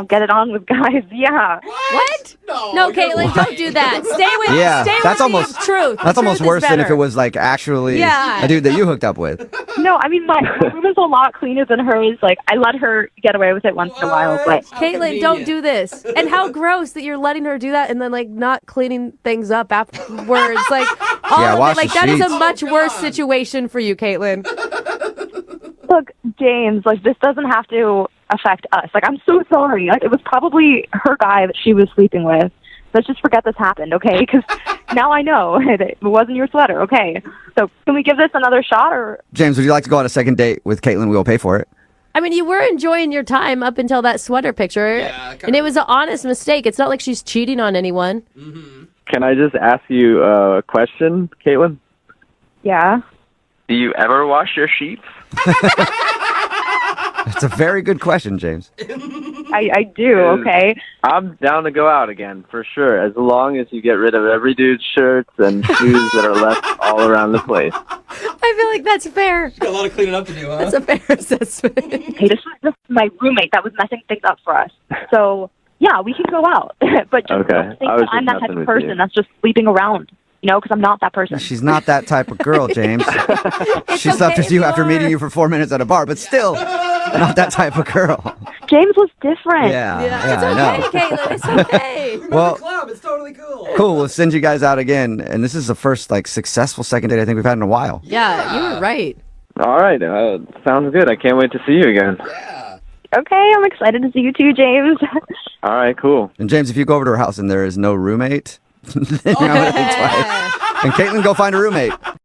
Speaker 6: get it on with guys. Yeah.
Speaker 4: What? No, Caitlin, don't do that. Stay with
Speaker 2: that's
Speaker 4: the
Speaker 2: almost
Speaker 4: truth.
Speaker 2: That's almost
Speaker 4: Truth is
Speaker 2: worse than if
Speaker 4: better.
Speaker 2: it was like actually
Speaker 4: Yeah.
Speaker 2: a dude that you hooked up with.
Speaker 6: No, I mean, my room is a lot cleaner than hers. Like, I let her get away with it once in a while, but...
Speaker 4: Caitlin, don't do this. And how gross that you're letting her do that and then, like, not cleaning things up afterwards. Like, all
Speaker 2: Yeah,
Speaker 4: of
Speaker 2: wash
Speaker 4: it. Like,
Speaker 2: the
Speaker 4: that is a
Speaker 2: sheets.
Speaker 4: much worse situation for you, Caitlin.
Speaker 6: Look, James, like, this doesn't have to affect us. Like, I'm so sorry. Like, it was probably her guy that she was sleeping with. Let's just forget this happened, okay? Because now I know it wasn't your sweater, okay? So can we give this another shot, or...
Speaker 2: James, would you like to go on a second date with Caitlin? We'll pay for it.
Speaker 4: I mean, you were enjoying your time up until that sweater picture. And it was an honest mistake. It's not like she's cheating on anyone.
Speaker 7: Can I just ask you a question, Caitlin?
Speaker 6: Yeah?
Speaker 7: Do you ever wash your sheets?
Speaker 2: That's a very good question, James.
Speaker 6: I do, okay?
Speaker 7: I'm down to go out again, for sure, as long as you get rid of every dude's shirts and shoes that are left all around the place.
Speaker 4: I feel like that's fair.
Speaker 3: Got a lot of cleaning up to do, huh?
Speaker 4: That's a fair assessment.
Speaker 6: Hey, this was just my roommate that was messing things up for us. So, yeah, we can go out. But just don't think
Speaker 7: I was
Speaker 6: that I'm
Speaker 7: just
Speaker 6: that type
Speaker 7: messing
Speaker 6: of
Speaker 7: with
Speaker 6: person
Speaker 7: you.
Speaker 6: that's just sleeping around. Because I'm not that person.
Speaker 2: She's not that type of girl, James. She slept with you after meeting you for 4 minutes at a bar, but still not that type of girl.
Speaker 6: James was different.
Speaker 2: Yeah,
Speaker 4: it's
Speaker 2: I know.
Speaker 4: okay, Caitlin. It's okay.
Speaker 2: Well,
Speaker 3: Club, it's totally cool.
Speaker 2: cool. We'll send you guys out again, and this is the first successful second date I think we've had in a while.
Speaker 4: Yeah, you were right.
Speaker 7: All right, sounds good. I can't wait to see you again.
Speaker 6: Okay, I'm excited to see you too, James.
Speaker 7: All right, cool.
Speaker 2: And James, if you go over to her house and there is no roommate, then you're gonna think twice. And Caitlin, go find a roommate.